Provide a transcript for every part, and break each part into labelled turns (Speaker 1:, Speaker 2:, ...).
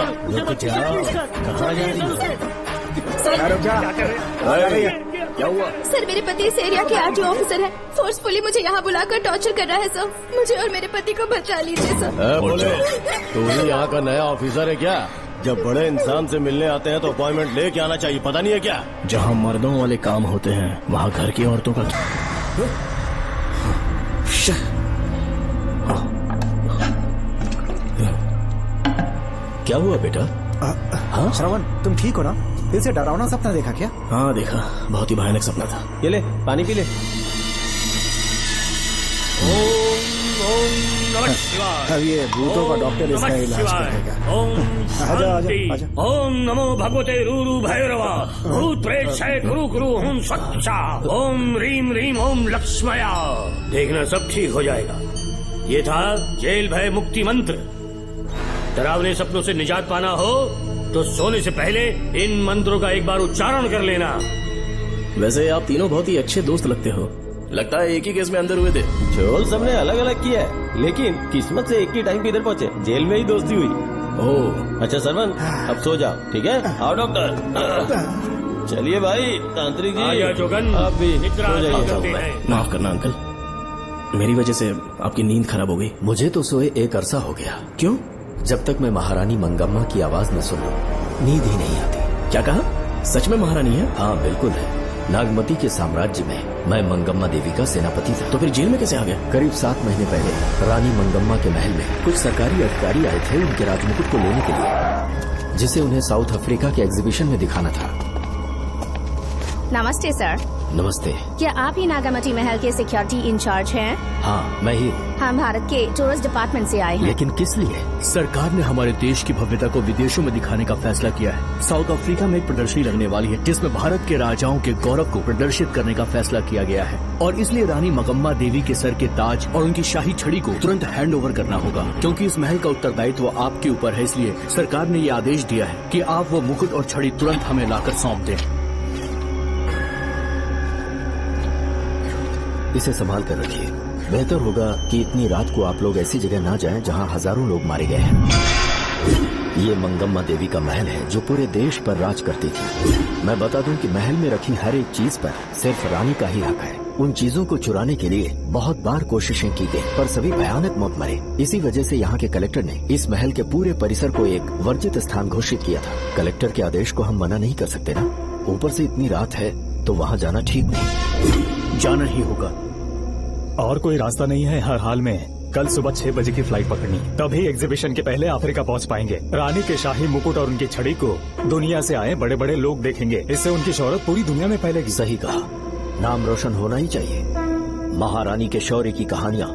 Speaker 1: रुक जाओ, कहाँ जा रही हो? क्या हुआ?
Speaker 2: सर, मेरे पति इस एरिया के आरटीओ ऑफिसर हैं। फोर्सफुली मुझे यहाँ बुलाकर टॉर्चर कर रहा है सर। मुझे और मेरे पति को बचा लीजिए सर।
Speaker 1: बोले, तू ही यहाँ का नया ऑफिसर है क्या? जब बड़े इंसान से मिलने आते हैं तो अपॉइंटमेंट लेके आना चाहिए, पता नहीं है क्या? जहाँ मर्दों वाले काम होते हैं वहाँ घर की औरतों का क्या हुआ बेटा?
Speaker 3: हाँ श्रवण, तुम ठीक हो ना? फिर से डरावना सपना देखा क्या?
Speaker 1: हाँ देखा, बहुत ही भयानक सपना था।
Speaker 4: ये ले, पानी पी ले।
Speaker 3: अब ये भूतों का डॉक्टर इसका इलाज करेगा। आजा आजा आजा।
Speaker 5: ओम नमो भगवते रूरू भैरवा भूत प्रेत शय गुरु गुरु ओम सच्चा ओम रीम रीम ओम लक्ष्मया। देखना सब ठीक हो जाएगा। ये था जेल भय मुक्ति मंत्र। डरावने सपनों से निजात पाना हो तो सोने से पहले इन मंत्रों का एक बार उच्चारण कर लेना।
Speaker 1: वैसे आप तीनों बहुत ही अच्छे दोस्त लगते हो। लगता है एक ही केस में अंदर हुए थे।
Speaker 4: झोल सबने अलग अलग किया है, लेकिन किस्मत से एक ही टाइम पे इधर पहुँचे। जेल में ही दोस्ती हुई।
Speaker 1: ओह
Speaker 4: अच्छा सरवन, अब सो जाओ, ठीक है? आओ डॉक्टर। चलिए भाई तांत्रिक जी,
Speaker 5: जोगन
Speaker 4: आप भी
Speaker 5: निद्रा
Speaker 4: सो
Speaker 5: करते
Speaker 4: जाइए।
Speaker 5: हैं।
Speaker 1: माफ करना अंकल, मेरी वजह से आपकी नींद खराब हो गई।
Speaker 6: मुझे तो सोए एक अरसा हो गया।
Speaker 1: क्यों?
Speaker 6: जब तक मैं महारानी मंगम्मा की आवाज न सुनूं, नींद ही नहीं आती।
Speaker 1: क्या कहा? सच में महारानी है?
Speaker 6: हाँ बिल्कुल है। नागमती के साम्राज्य में मैं मंगम्मा देवी का सेनापति था।
Speaker 1: तो फिर जेल में कैसे आ गया?
Speaker 6: करीब 7 महीने पहले रानी मंगम्मा के महल में कुछ सरकारी अधिकारी आए थे उनके राजमुकुट को लेने के लिए, जिसे उन्हें साउथ अफ्रीका के एग्जीबिशन में दिखाना था।
Speaker 2: नमस्ते सर।
Speaker 6: नमस्ते।
Speaker 2: क्या आप ही नागामती महल के सिक्योरिटी इंचार्ज हैं?
Speaker 6: हाँ मैं ही।
Speaker 2: हम भारत के टूरिस्ट डिपार्टमेंट से आए हैं।
Speaker 6: लेकिन किस लिए?
Speaker 1: सरकार ने हमारे देश की भव्यता को विदेशों में दिखाने का फैसला किया है। साउथ अफ्रीका में एक प्रदर्शनी लगने वाली है जिसमें भारत के राजाओं के गौरव को प्रदर्शित करने का फैसला किया गया है, और इसलिए रानी मंगम्मा देवी के सर के ताज और उनकी शाही छड़ी को तुरंत हैंड ओवर करना होगा। क्योंकि इस महल का उत्तरदायित्व आपके ऊपर है, इसलिए सरकार ने ये आदेश दिया है कि आप वो मुकुट और छड़ी तुरंत हमें लाकर सौंप दें।
Speaker 6: इसे संभाल कर रखिए। बेहतर होगा कि इतनी रात को आप लोग ऐसी जगह ना जाएं जहां हजारों लोग मारे गए हैं। ये मंगम्मा देवी का महल है जो पूरे देश पर राज करती थी। मैं बता दूं कि महल में रखी हर एक चीज पर सिर्फ रानी का ही हक है। उन चीजों को चुराने के लिए बहुत बार कोशिशें की गई, पर सभी भयानक मौत मरे। इसी वजह से यहाँ के कलेक्टर ने इस महल के पूरे परिसर को एक वर्जित स्थान घोषित किया था। कलेक्टर के आदेश को हम मना नहीं कर सकते ना। ऊपर से इतनी रात है तो वहाँ जाना ठीक नहीं।
Speaker 1: जाना ही होगा।
Speaker 7: और कोई रास्ता नहीं है। हर हाल में कल सुबह 6 बजे की फ्लाइट पकड़नी, तभी एग्जीबिशन के पहले अफ्रीका पहुंच पाएंगे। रानी के शाही मुकुट और उनकी छड़ी को दुनिया से आए बड़े बड़े लोग देखेंगे। इससे उनकी शोहरत पूरी दुनिया में फैलेगी।
Speaker 6: सही कहा, नाम रोशन होना ही चाहिए। महारानी के शौर्य की कहानियाँ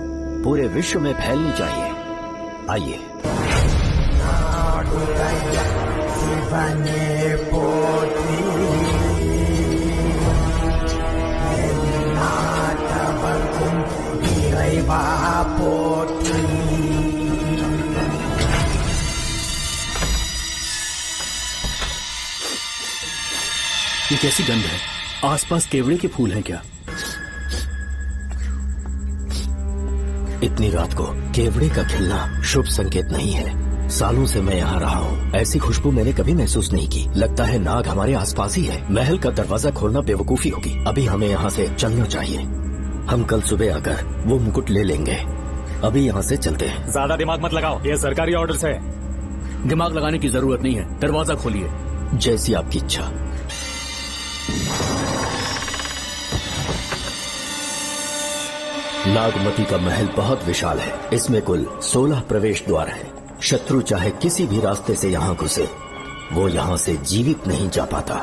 Speaker 6: पूरे विश्व में फैलनी चाहिए। आइए।
Speaker 1: ये कैसी गंध है? आसपास केवड़े के फूल हैं क्या?
Speaker 6: इतनी रात को केवड़े का खिलना शुभ संकेत नहीं है। सालों से मैं यहाँ रहा हूँ, ऐसी खुशबू मैंने कभी महसूस नहीं की। लगता है नाग हमारे आसपास ही है। महल का दरवाजा खोलना बेवकूफी होगी। अभी हमें यहाँ से चलना चाहिए। हम कल सुबह आकर वो मुकुट ले लेंगे। अभी यहाँ से चलते हैं।
Speaker 7: ज्यादा दिमाग मत लगाओ, ये सरकारी ऑर्डर्स है।
Speaker 1: दिमाग लगाने की जरूरत नहीं है। दरवाजा खोलिए।
Speaker 6: जैसी आपकी इच्छा। नागमती का महल बहुत विशाल है। इसमें कुल 16 प्रवेश द्वार हैं। शत्रु चाहे किसी भी रास्ते से यहाँ घुसे, वो यहाँ से जीवित नहीं जा पाता।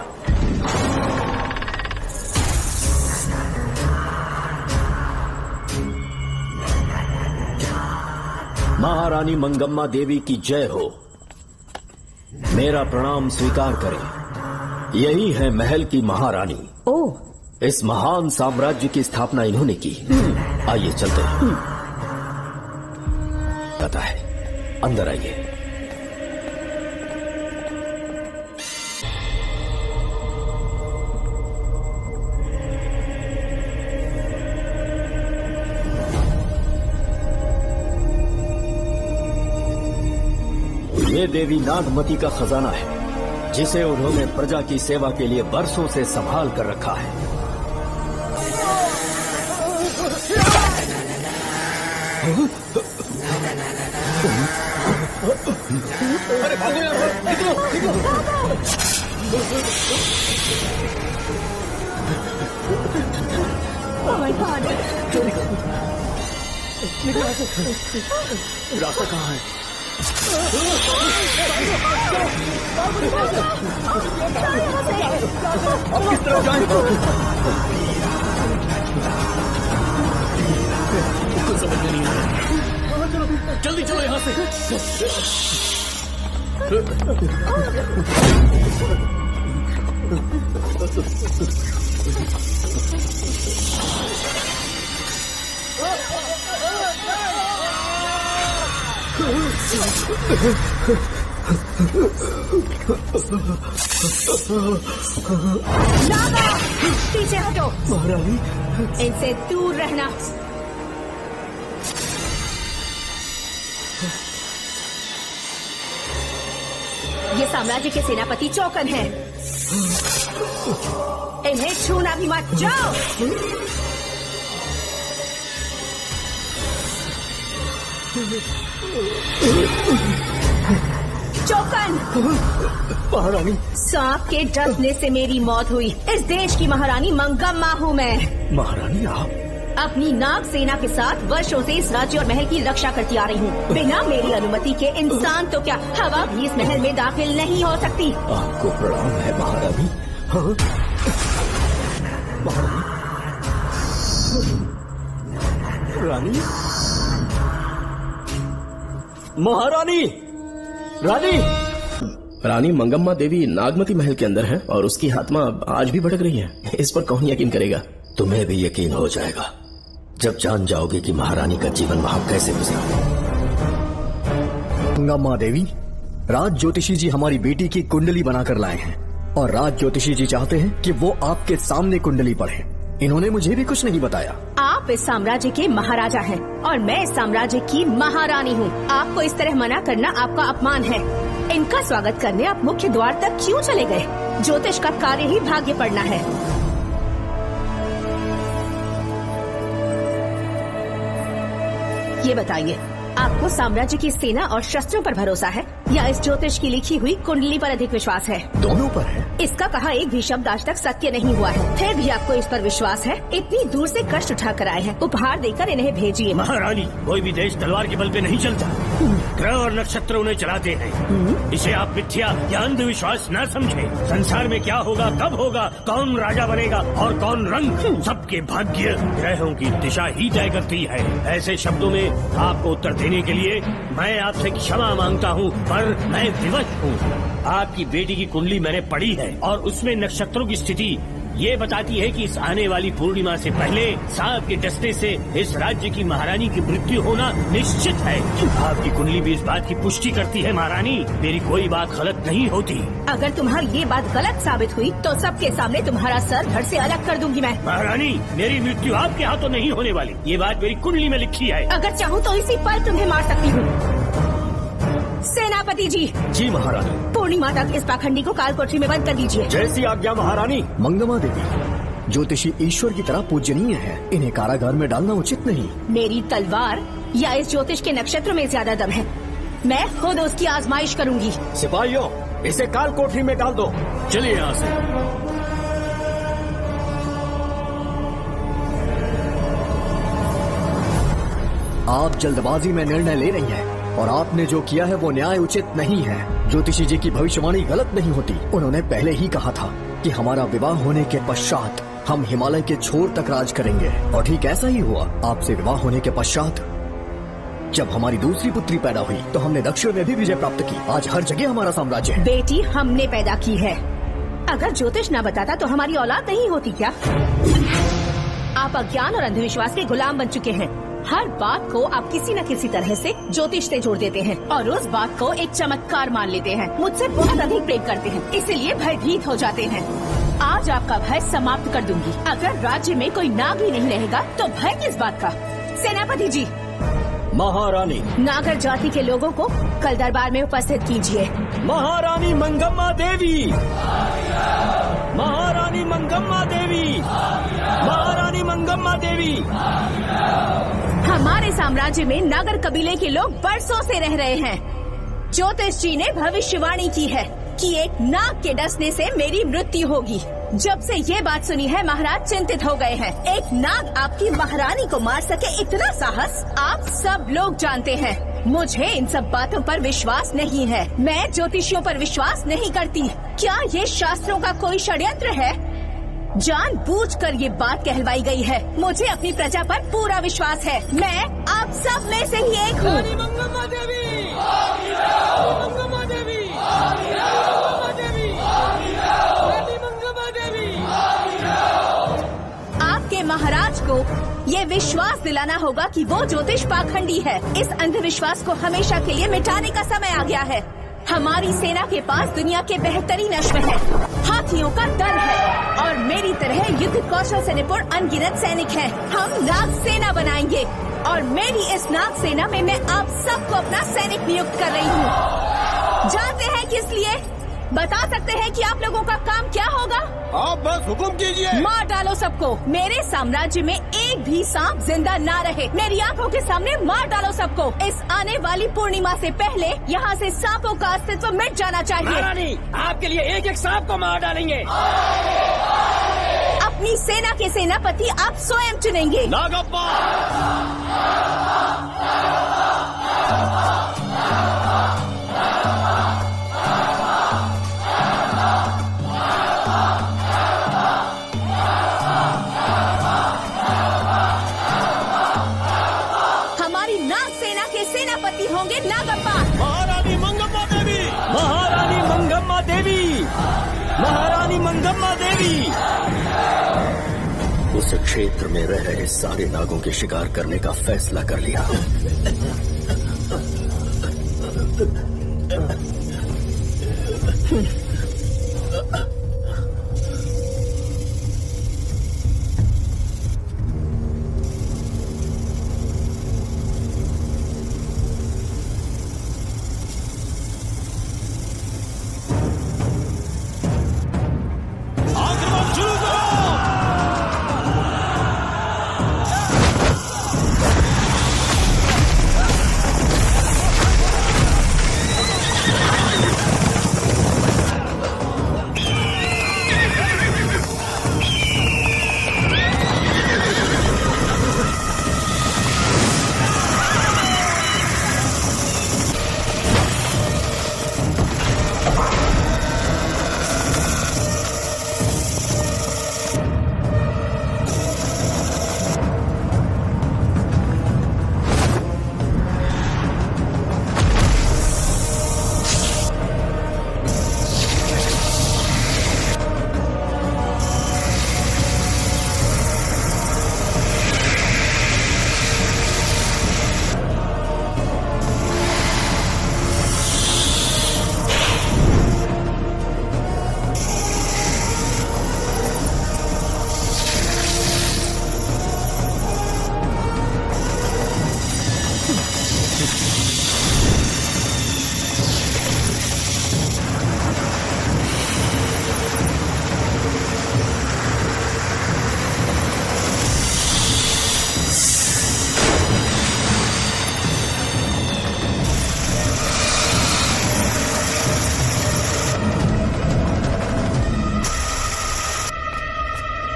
Speaker 6: महारानी मंगम्मा देवी की जय हो। मेरा प्रणाम स्वीकार करें। यही है महल की महारानी।
Speaker 2: ओह,
Speaker 6: इस महान साम्राज्य की स्थापना इन्होंने की। आइए चलते हैं। पता है, अंदर आइए। ये देवी नागमती का खजाना है, जिसे उन्होंने प्रजा की सेवा के लिए बरसों से संभाल कर रखा है।
Speaker 1: अरे भागो यार, निकलो, निकलो।
Speaker 2: Oh my God!
Speaker 1: रास्ता कहाँ है? अब किस तरफ जाएं? कुछ समझ में नहीं आ रहा। जल्दी चलो यहाँ से।
Speaker 2: नागा, पीछे हटो।
Speaker 1: महारानी,
Speaker 2: इनसे दूर रहना। ये साम्राज्य के सेनापति चौकन हैं। इन्हें छूना भी मत। जाओ। चौकन,
Speaker 1: महारानी,
Speaker 2: सांप के डसने से मेरी मौत हुई। इस देश की महारानी मंगम्मा हूँ मैं।
Speaker 1: महारानी आप
Speaker 2: अपनी नाग सेना के साथ वर्षों से इस राज्य और महल की रक्षा करती आ रही हूँ। बिना मेरी अनुमति के इंसान तो क्या, हवा भी इस महल में दाखिल नहीं हो सकती।
Speaker 6: आपको प्रणाम है महारानी।
Speaker 1: हाँ? महारानी, रानी, महारानी, रानी।
Speaker 4: रानी मंगम्मा देवी नागमती महल के अंदर है और उसकी आत्मा आज भी भटक रही है। इस पर कौन यकीन करेगा?
Speaker 6: तुम्हें भी यकीन हो जाएगा जब जान जाओगे कि महारानी का जीवन वहां कैसे गुजरा।
Speaker 1: मंगम्मा देवी, राज ज्योतिषी जी हमारी बेटी की कुंडली बनाकर लाए हैं और राज ज्योतिषी जी चाहते हैं कि वो आपके सामने कुंडली पढ़े। इन्होंने मुझे भी कुछ नहीं बताया।
Speaker 2: आप इस साम्राज्य के महाराजा हैं और मैं इस साम्राज्य की महारानी हूँ। आपको इस तरह मना करना आपका अपमान है। इनका स्वागत करने आप मुख्य द्वार तक क्यों चले गए? ज्योतिष का कार्य ही भाग्य पढ़ना है। ये बताइए, आपको साम्राज्य की सेना और शस्त्रों पर भरोसा है या इस ज्योतिष की लिखी हुई कुंडली पर अधिक विश्वास है?
Speaker 1: दोनों पर है।
Speaker 2: इसका कहा एक भी शब्द आज तक सत्य नहीं हुआ है, फिर भी आपको इस पर विश्वास है? इतनी दूर से कष्ट उठा कर आए हैं, उपहार देकर इन्हें भेजिए।
Speaker 5: महारानी, कोई भी देश तलवार के बल पे नहीं चलता, ग्रह और नक्षत्र उन्हें चलाते हैं। इसे आप मिथ्या या अंधविश्वास न समझे। संसार में क्या होगा, कब होगा, कौन राजा बनेगा और कौन रंग, सबके भाग्य ग्रहों की दिशा ही तय करती है। ऐसे शब्दों में आपको उत्तर देने के लिए मैं आपसे क्षमा मांगता हूँ, पर मैं विवश हूँ। आपकी बेटी की कुंडली मैंने पढ़ी है और उसमें नक्षत्रों की स्थिति ये बताती है कि इस आने वाली पूर्णिमा से पहले सांप के डसने से इस राज्य की महारानी की मृत्यु होना निश्चित है। आपकी कुंडली भी इस बात की पुष्टि करती है। महारानी, मेरी कोई बात गलत नहीं होती।
Speaker 2: अगर तुम्हारी ये बात गलत साबित हुई तो सबके सामने तुम्हारा सर धड़ से अलग कर दूंगी मैं।
Speaker 5: महारानी, मेरी मृत्यु आपके हाथों नहीं होने वाली, ये बात मेरी कुंडली में लिखी है।
Speaker 2: अगर चाहूँ तो इसी पल तुम्हें मार सकती हूँ। सेनापति जी।
Speaker 1: जी महारानी।
Speaker 2: पूर्णिमा तक इस पाखंडी को कालकोठरी में बंद कर दीजिए।
Speaker 1: जैसी आज्ञा महारानी। मंगम्मा देवी, ज्योतिषी ईश्वर की तरह पूजनीय है, इन्हें कारागार में डालना उचित नहीं।
Speaker 2: मेरी तलवार या इस ज्योतिष के नक्षत्र में ज्यादा दम है, मैं खुद उसकी आजमाइश करूंगी।
Speaker 1: सिपाहियों, इसे कालकोठरी में डाल दो। चलिए यहाँ से। आप जल्दबाजी में निर्णय ले रही हैं और आपने जो किया है वो न्याय उचित नहीं है। ज्योतिषी जी की भविष्यवाणी गलत नहीं होती। उन्होंने पहले ही कहा था कि हमारा विवाह होने के पश्चात हम हिमालय के छोर तक राज करेंगे और ठीक ऐसा ही हुआ। आपसे विवाह होने के पश्चात जब हमारी दूसरी पुत्री पैदा हुई तो हमने दक्षिण में भी विजय प्राप्त की। आज हर जगह हमारा साम्राज्य है।
Speaker 2: बेटी हमने पैदा की है। अगर ज्योतिष न बताता तो हमारी औलाद नहीं होती क्या? आप अज्ञान और अंधविश्वास के गुलाम बन चुके हैं। हर बात को आप किसी न किसी तरह से ज्योतिष से जोड़ देते हैं और उस बात को एक चमत्कार मान लेते हैं। मुझसे बहुत अधिक प्रेम करते हैं, इसीलिए भयभीत हो जाते हैं। आज आपका भय समाप्त कर दूंगी। अगर राज्य में कोई नाग ही नहीं रहेगा तो भय किस बात का? सेनापति जी,
Speaker 3: महारानी।
Speaker 2: नागर जाति के लोगों को कल दरबार में उपस्थित कीजिए।
Speaker 3: महारानी मंगम्मा देवी, महारानी मंगम्मा देवी, महारानी मंगम्मा देवी।
Speaker 2: हमारे साम्राज्य में नागर कबीले के लोग बरसों से रह रहे हैं। ज्योतिष जी ने भविष्यवाणी की है कि एक नाग के डसने से मेरी मृत्यु होगी। जब से ये बात सुनी है महाराज चिंतित हो गए हैं। एक नाग आपकी महारानी को मार सके, इतना साहस आप सब लोग जानते हैं। मुझे इन सब बातों पर विश्वास नहीं है। मैं ज्योतिषियों पर विश्वास नहीं करती। क्या ये शास्त्रों का कोई षड्यंत्र है? जानबूझकर ये बात कहलवाई गई है। मुझे अपनी प्रजा पर पूरा विश्वास है। मैं आप सब में से ही एक हूँ।
Speaker 3: मंगम्मा देवी, मंगम्मा देवी, मंगम्मा देवी।
Speaker 2: आपके महाराज को ये विश्वास दिलाना होगा कि वो ज्योतिष पाखंडी है। इस अंधविश्वास को हमेशा के लिए मिटाने का समय आ गया है। हमारी सेना के पास दुनिया के बेहतरीन अश्व है, हाथियों का दल है और मेरी तरह युद्ध कौशल से निपुण अनगिनत सैनिक हैं। हम नाग सेना बनाएंगे और मेरी इस नाग सेना में मैं आप सबको अपना सैनिक नियुक्त कर रही हूँ। जानते हैं किस लिए? बता सकते हैं कि आप लोगों का काम क्या होगा?
Speaker 3: आप बस हुक्म कीजिए।
Speaker 2: मार डालो सबको। मेरे साम्राज्य में एक भी सांप जिंदा ना रहे। मेरी आंखों के सामने मार डालो सबको। इस आने वाली पूर्णिमा से पहले यहाँ से सांपों का अस्तित्व मिट जाना चाहिए।
Speaker 3: महारानी, आपके लिए एक एक सांप को मार डालेंगे।
Speaker 2: अपनी सेना के सेनापति आप स्वयं चुनेंगे।
Speaker 3: नागप्पा।
Speaker 2: सेनापति होंगे नागप्पा।
Speaker 3: महारानी मंगम्मा देवी, महारानी मंगम्मा देवी, महारानी मंगम्मा देवी।
Speaker 6: उस क्षेत्र में रह रहे सारे नागों के शिकार करने का फैसला कर लिया।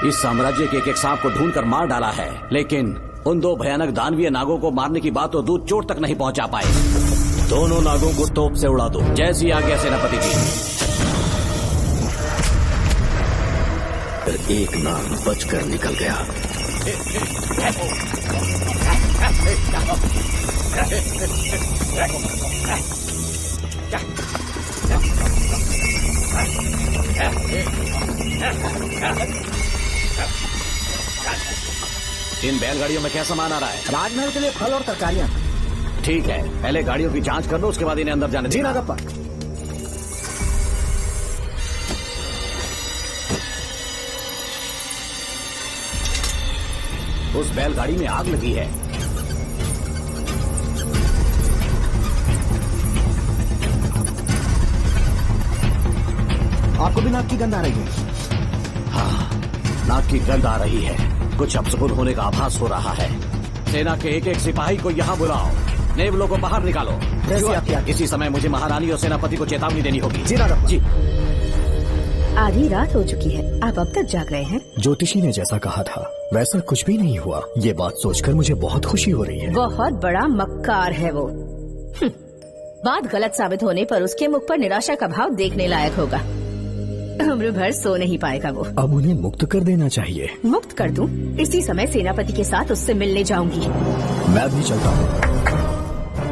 Speaker 8: इस साम्राज्य के एक सांप को ढूंढकर मार डाला है, लेकिन उन दो भयानक दानवीय नागों को मारने की बात तो दूध चोट तक नहीं पहुंचा पाए। दोनों नागों को तोप से उड़ा दो। जैसी आज्ञा सेनापति जी।
Speaker 6: एक नाग बचकर निकल गया।
Speaker 8: इन बैलगाड़ियों में क्या सामान आ रहा है?
Speaker 3: राजमहल के लिए फल और तरकारियां।
Speaker 8: ठीक है, पहले गाड़ियों की जांच कर लो, उसके बाद इन्हें अंदर जाने
Speaker 3: जी
Speaker 8: देना।
Speaker 3: नागप्पा।
Speaker 8: उस बैलगाड़ी में आग लगी है।
Speaker 3: आपको भी नाक की गंध आ रही है?
Speaker 8: हाँ, नाक की गंध आ रही है। कुछ अपशकुन होने का आभास हो रहा है। सेना के एक एक सिपाही को यहाँ बुलाओ, नेवलों को बाहर निकालो।
Speaker 3: जैसे आपकी आज्ञा।
Speaker 8: इसी समय मुझे महारानी और सेनापति को चेतावनी देनी होगी।
Speaker 3: जी राघव
Speaker 8: जी।
Speaker 2: आधी रात हो चुकी है, आप अब तक जाग रहे हैं?
Speaker 1: ज्योतिषी ने जैसा कहा था वैसा कुछ भी नहीं हुआ। ये बात सोचकर मुझे बहुत खुशी हो रही है।
Speaker 2: बहुत बड़ा मक्कार है वो। बात गलत साबित होने पर उसके मुख पर निराशा का भाव देखने लायक होगा। उम्र भर सो नहीं पाएगा वो।
Speaker 1: अब उन्हें मुक्त कर देना चाहिए।
Speaker 2: मुक्त कर दूं? इसी समय सेनापति के साथ उससे मिलने जाऊंगी।
Speaker 1: मैं भी चलता हूँ।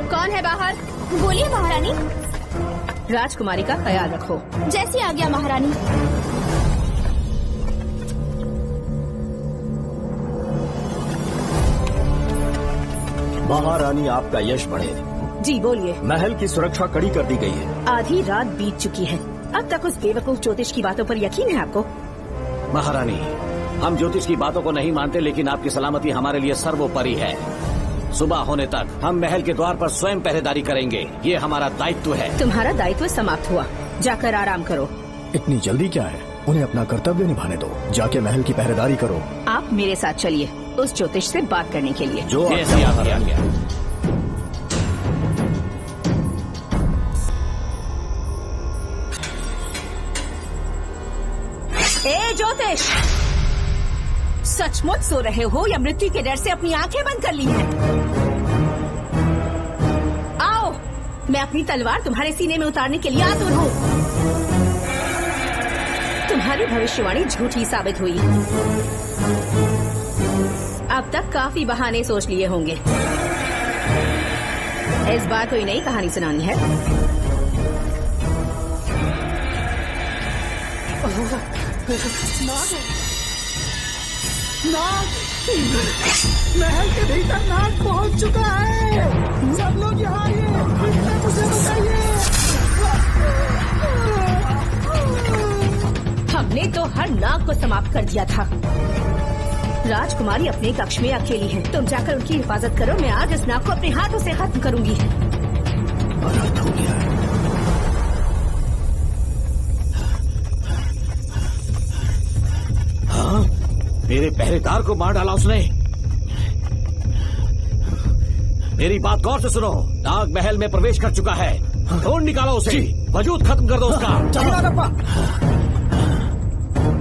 Speaker 2: कौन है बाहर?
Speaker 9: बोलिए महारानी।
Speaker 2: राजकुमारी का ख्याल रखो।
Speaker 9: जैसी आज्ञा महारानी।
Speaker 6: महारानी आपका यश बढ़े।
Speaker 2: जी बोलिए।
Speaker 6: महल की सुरक्षा कड़ी कर दी गई है।
Speaker 2: आधी रात बीत चुकी है, अब तक उस बेवकूफ ज्योतिष की बातों पर यकीन है आपको?
Speaker 8: महारानी, हम ज्योतिष की बातों को नहीं मानते, लेकिन आपकी सलामती हमारे लिए सर्वोपरि है। सुबह होने तक हम महल के द्वार पर स्वयं पहरेदारी करेंगे, ये हमारा दायित्व है।
Speaker 2: तुम्हारा दायित्व समाप्त हुआ, जाकर आराम करो।
Speaker 1: इतनी जल्दी क्या है? उन्हें अपना कर्तव्य निभाने दो। जाके महल की पहरेदारी करो।
Speaker 2: आप मेरे साथ चलिए उस ज्योतिष से बात करने के लिए।
Speaker 8: जो ऐसी आज्ञा।
Speaker 2: ए ज्योतिष, सचमुच सो रहे हो या मृत्यु के डर से अपनी आंखें बंद कर ली हैं? आओ, मैं अपनी तलवार तुम्हारे सीने में उतारने के लिए आतुर हूँ। तुम्हारी भविष्यवाणी झूठी साबित हुई। अब तक काफी बहाने सोच लिए होंगे। इस बार कोई नई कहानी सुनानी है?
Speaker 3: महल के भीतर नाग पहुंच चुका है। सब लोग यहाँ आइए, मुझे बताइए।
Speaker 2: हमने तो हर नाग को समाप्त कर दिया था। राजकुमारी अपने कक्ष में अकेली है, तुम जाकर उनकी हिफाजत करो। मैं आज इस नाग को अपने हाथों से खत्म करूंगी।
Speaker 1: अनर्थ हो गया है।
Speaker 8: हाँ, मेरे पहरेदार को मार डाला उसने। मेरी बात गौर से सुनो, नाग महल में प्रवेश कर चुका है। ढूंढ निकालो उसे, वजूद खत्म कर दो उसका।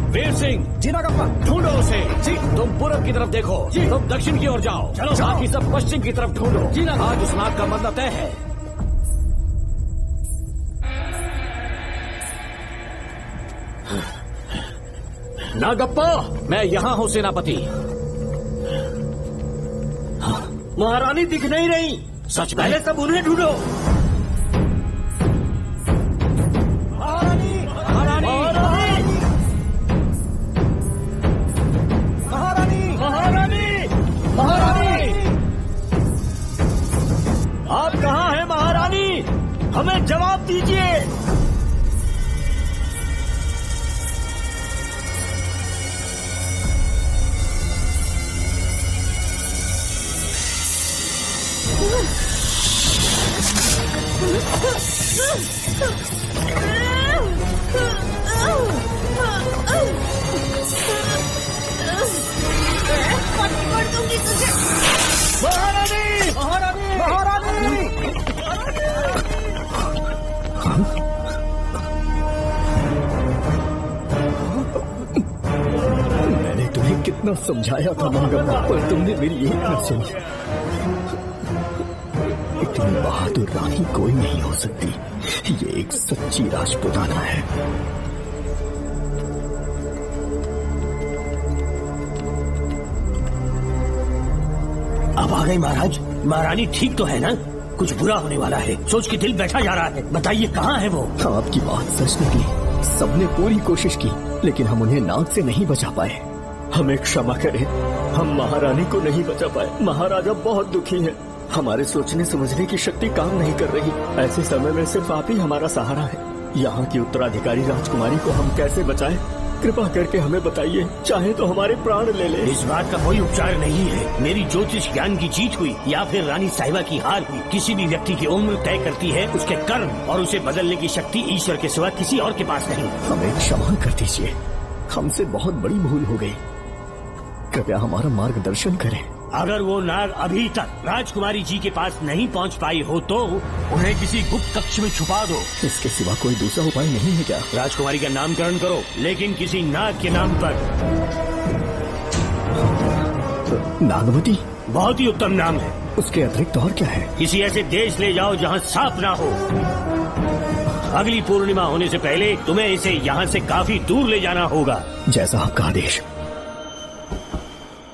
Speaker 8: वीर सिंह,
Speaker 3: जी राघव,
Speaker 8: ढूंढो उसे। जी, तुम पूरब की तरफ देखो, तुम दक्षिण की ओर जाओ, बाकी सब पश्चिम की तरफ ढूंढो। आज उस नाग का मरना तय है।
Speaker 5: नागप्पा,
Speaker 8: मैं यहाँ हूँ सेनापति।
Speaker 5: महारानी दिख नहीं रही।
Speaker 8: सच में?
Speaker 5: पहले सब उन्हें ढूंढो। आप कहाँ हैं महारानी? हमें जवाब दीजिए। महारानी, महारानी, महारानी।
Speaker 1: मैंने तुम्हें कितना समझाया था मंगम्मा, पर तुमने मेरी एक न सुनी। इतनी बहादुर रानी कोई नहीं हो सकती। ये एक सच्ची राजपुताना है।
Speaker 5: अब आ गई महाराज। महारानी ठीक तो है ना? कुछ बुरा होने वाला है, सोच के दिल बैठा जा रहा है। बताइए कहाँ है वो?
Speaker 1: आपकी बात सच निकली। सबने पूरी कोशिश की, लेकिन हम उन्हें नाग से नहीं बचा पाए। हमें क्षमा करें, हम महारानी को नहीं बचा पाए। महाराजा बहुत दुखी है। हमारे सोचने समझने की शक्ति काम नहीं कर रही। ऐसे समय में सिर्फ आप ही हमारा सहारा है। यहाँ की उत्तराधिकारी राजकुमारी को हम कैसे बचाएं?
Speaker 7: कृपा करके हमें बताइए, चाहे तो हमारे प्राण ले ले।
Speaker 5: इस बात का कोई उपचार नहीं है। मेरी ज्योतिष ज्ञान की जीत हुई या फिर रानी साहिबा की हार हुई, किसी भी व्यक्ति की उम्र तय करती है उसके कर्म, और उसे बदलने की शक्ति ईश्वर के सिवा किसी और के पास नहीं।
Speaker 1: हमें क्षमा कर दीजिए, हमसे बहुत बड़ी भूल हो गई। कृपया हमारा मार्गदर्शन करें।
Speaker 5: अगर वो नाग अभी तक राजकुमारी जी के पास नहीं पहुंच पाई हो तो उन्हें किसी गुप्त कक्ष में छुपा दो।
Speaker 1: इसके सिवा कोई दूसरा उपाय नहीं है क्या?
Speaker 5: राजकुमारी का नामकरण करो, लेकिन किसी नाग के नाम पर।
Speaker 1: नागवती
Speaker 5: बहुत ही उत्तम नाम है।
Speaker 1: उसके अतिरिक्त और क्या है?
Speaker 5: किसी ऐसे देश ले जाओ जहाँ सांप ना हो। अगली पूर्णिमा होने से पहले तुम्हें इसे यहाँ से काफी दूर ले जाना होगा।
Speaker 1: जैसा आपका आदेश।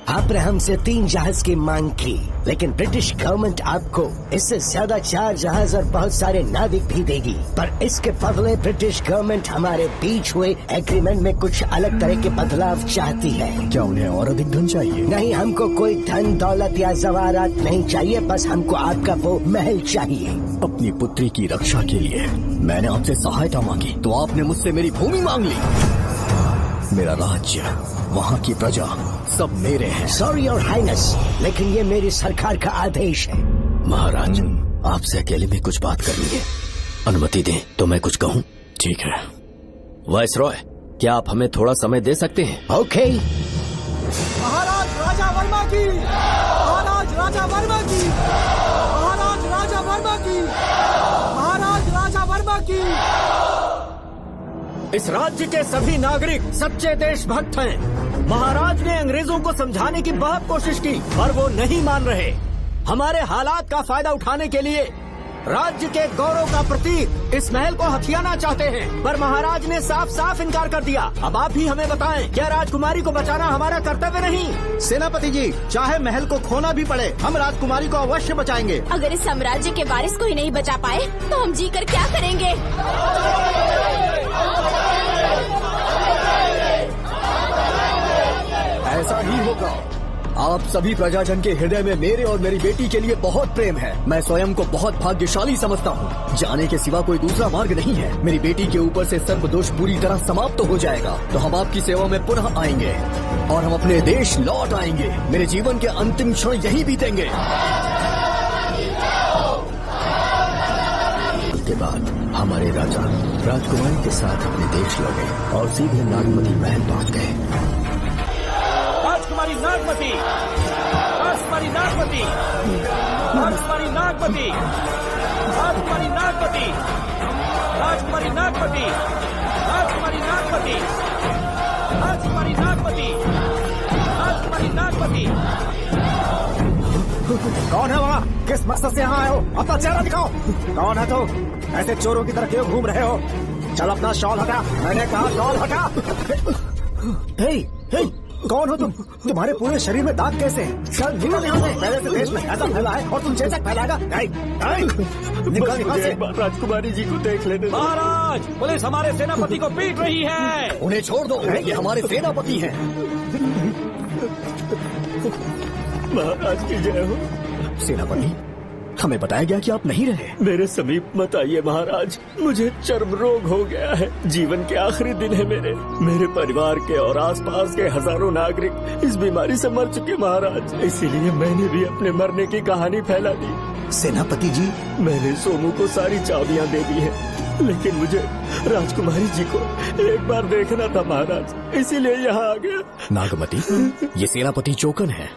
Speaker 10: आपने हमसे 3 जहाज की मांग की, लेकिन ब्रिटिश गवर्नमेंट आपको इससे ज्यादा 4 जहाज और बहुत सारे नाविक भी देगी। पर इसके बदले ब्रिटिश गवर्नमेंट हमारे बीच हुए एग्रीमेंट में कुछ अलग तरह के बदलाव चाहती है।
Speaker 1: क्या उन्हें और अधिक धन चाहिए?
Speaker 10: नहीं, हमको कोई धन दौलत या जवाहरात नहीं चाहिए, बस हमको आपका वो महल चाहिए।
Speaker 1: अपनी पुत्री की रक्षा के लिए मैंने आपसे सहायता मांगी तो आपने मुझसे मेरी भूमि मांग ली। मेरा राज्य, वहाँ की प्रजा सब मेरे हैं।
Speaker 10: सॉरी योर हाइनेस, लेकिन ये मेरी सरकार का आदेश है।
Speaker 6: महाराज, आपसे अकेले में कुछ बात करनी है, अनुमति दें तो मैं कुछ कहूँ?
Speaker 1: ठीक है।
Speaker 6: वायसरॉय, क्या आप हमें थोड़ा समय दे सकते हैं?
Speaker 10: ओके।
Speaker 3: महाराज राजा वर्मा की, महाराज राजा वर्मा की, महाराज राजा वर्मा की, महाराज राजा वर्मा की।
Speaker 11: इस राज्य के सभी नागरिक सच्चे देशभक्त हैं। महाराज ने अंग्रेजों को समझाने की बहुत कोशिश की, पर वो नहीं मान रहे। हमारे हालात का फायदा उठाने के लिए राज्य के गौरव का प्रतीक इस महल को हथियाना चाहते हैं, पर महाराज ने साफ साफ इनकार कर दिया। अब आप ही हमें बताएं, क्या राजकुमारी को बचाना हमारा कर्तव्य नहीं?
Speaker 3: सेनापति जी, चाहे महल को खोना भी पड़े, हम राजकुमारी को अवश्य बचाएंगे।
Speaker 9: अगर इस साम्राज्य के वारिस को ही नहीं बचा पाए तो हम जीकर क्या करेंगे?
Speaker 1: ऐसा ही होगा। आप सभी प्रजाजन के हृदय में मेरे और मेरी बेटी के लिए बहुत प्रेम है। मैं स्वयं को बहुत भाग्यशाली समझता हूँ। जाने के सिवा कोई दूसरा मार्ग नहीं है। मेरी बेटी के ऊपर से सर्पदोष पूरी तरह समाप्त हो जाएगा तो हम आपकी सेवा में पुनः आएंगे और हम अपने देश लौट आएंगे। मेरे जीवन के अंतिम क्षण यही बीतेंगे।
Speaker 6: के बाद हमारे राजा राजकुमारी के साथ अपने देश लौटे और सीधे नागमती महल पहुँच गए।
Speaker 11: राजकुमारी नागमती, राजकुमारी नागमती, राजकुमारी नागमती, राजकुमारी नागमती, राजकुमारी नागमती, राजकुमारी नागमती, राजकुमारी नागमती, राजकुमारी नागमती।
Speaker 3: कौन है वहाँ? किस मकसद से यहाँ आए हो? अपना चेहरा दिखाओ। कौन है तो? ऐसे चोरों की तरह क्यों घूम रहे हो? चल अपना शॉल हटा, मैंने कहा शॉल हटा। हे, हे, कौन हो तुम? तुम्हारे पूरे शरीर में दाग कैसे हैं? चल निकल यहाँ से। पहले से देश में ऐसा फैला है और तुम चेचक फैलाएगा? निकल निकल से।
Speaker 7: राजकुमारी जी को देख लेने दो।
Speaker 11: महाराज, पुलिस हमारे सेनापति को पीट रही है।
Speaker 1: उन्हें छोड़ दो, ये हमारे सेनापति हैं।
Speaker 7: महाराज की जय हो।
Speaker 1: सेनापति, हमें बताया गया कि आप नहीं रहे।
Speaker 7: मेरे समीप मत आइए महाराज, मुझे चर्म रोग हो गया है। जीवन के आखिरी दिन है मेरे परिवार के और आसपास के हजारों नागरिक इस बीमारी से मर चुके महाराज। इसीलिए मैंने भी अपने मरने की कहानी फैला दी।
Speaker 3: सेनापति जी,
Speaker 7: मैंने सोमू को सारी चाबियां दे दी है, लेकिन मुझे राजकुमारी जी को एक बार देखना था महाराज, इसीलिए यहाँ आ गया।
Speaker 1: नागमती, ये सेनापति चोकन है।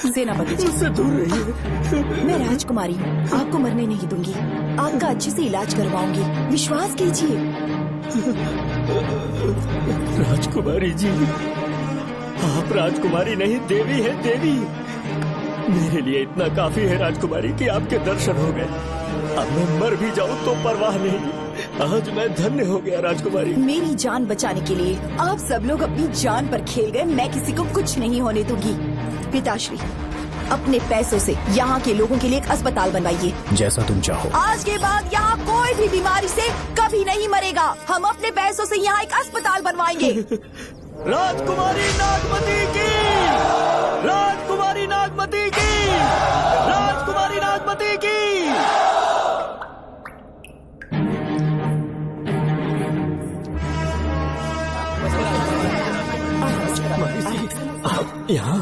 Speaker 12: सेनापति जी,
Speaker 7: उससे दूर रहिए।
Speaker 12: मैं राजकुमारी हूँ, आपको मरने नहीं दूंगी। आपका अच्छे से इलाज करवाऊंगी, विश्वास कीजिए।
Speaker 7: राजकुमारी जी, आप राजकुमारी नहीं देवी है, देवी। मेरे लिए इतना काफी है राजकुमारी कि आपके दर्शन हो गए। अब मैं मर भी जाऊँ तो परवाह नहीं। आज मैं धन्य हो गया राजकुमारी।
Speaker 12: मेरी जान बचाने के लिए आप सब लोग अपनी जान पर खेल गए। मैं किसी को कुछ नहीं होने दूंगी। पिताश्री, अपने पैसों से यहाँ के लोगों के लिए एक अस्पताल बनवाइए।
Speaker 1: जैसा तुम चाहो।
Speaker 12: आज के बाद यहाँ कोई भी बीमारी से कभी नहीं मरेगा। हम अपने पैसों से यहाँ एक अस्पताल बनवाएंगे।
Speaker 11: राजकुमारी नागमती की, राजकुमारी नागमती की, राजकुमारी नागमती की।
Speaker 4: यहाँ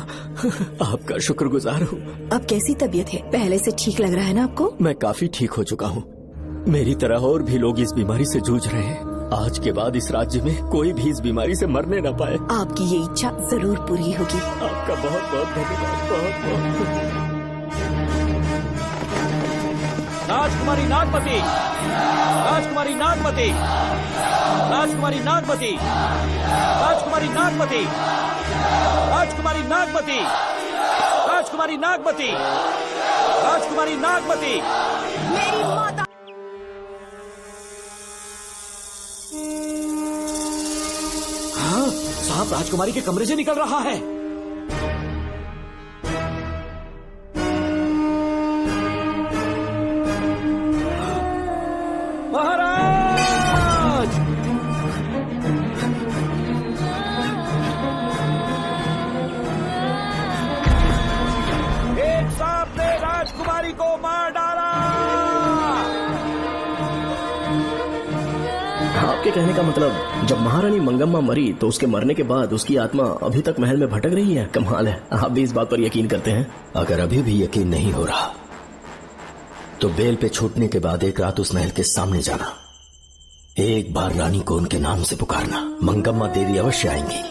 Speaker 4: आपका शुक्रगुजार हूँ।
Speaker 12: अब कैसी तबीयत है? पहले से ठीक लग रहा है ना आपको?
Speaker 4: मैं काफी ठीक हो चुका हूँ। मेरी तरह और भी लोग इस बीमारी से जूझ रहे हैं। आज के बाद इस राज्य में कोई भी इस बीमारी से मरने न पाए।
Speaker 12: आपकी ये इच्छा जरूर पूरी होगी।
Speaker 4: आपका बहुत बहुत धन्यवाद। बहुत बहुत
Speaker 8: राजकुमारी नागमती, राजकुमारी नागमती, राजकुमारी नागमती, राजकुमारी नागमती, राजकुमारी नागमती, राजकुमारी नागमती, राजकुमारी नागमती।
Speaker 12: मेरी माता।
Speaker 8: हाँ, साहब राजकुमारी के कमरे से निकल रहा है।
Speaker 11: महाराज! एक सांप ने राजकुमारी को मार डाला।
Speaker 4: आपके कहने का मतलब जब महारानी मंगम्मा मरी तो उसके मरने के बाद उसकी आत्मा अभी तक महल में भटक रही है? कमाल है, आप भी इस बात पर यकीन करते हैं?
Speaker 6: अगर अभी भी यकीन नहीं हो रहा तो बेल पे छूटने के बाद एक रात उस महल के सामने जाना, एक बार रानी को उनके नाम से पुकारना, मंगम्मा देवी अवश्य आएंगी।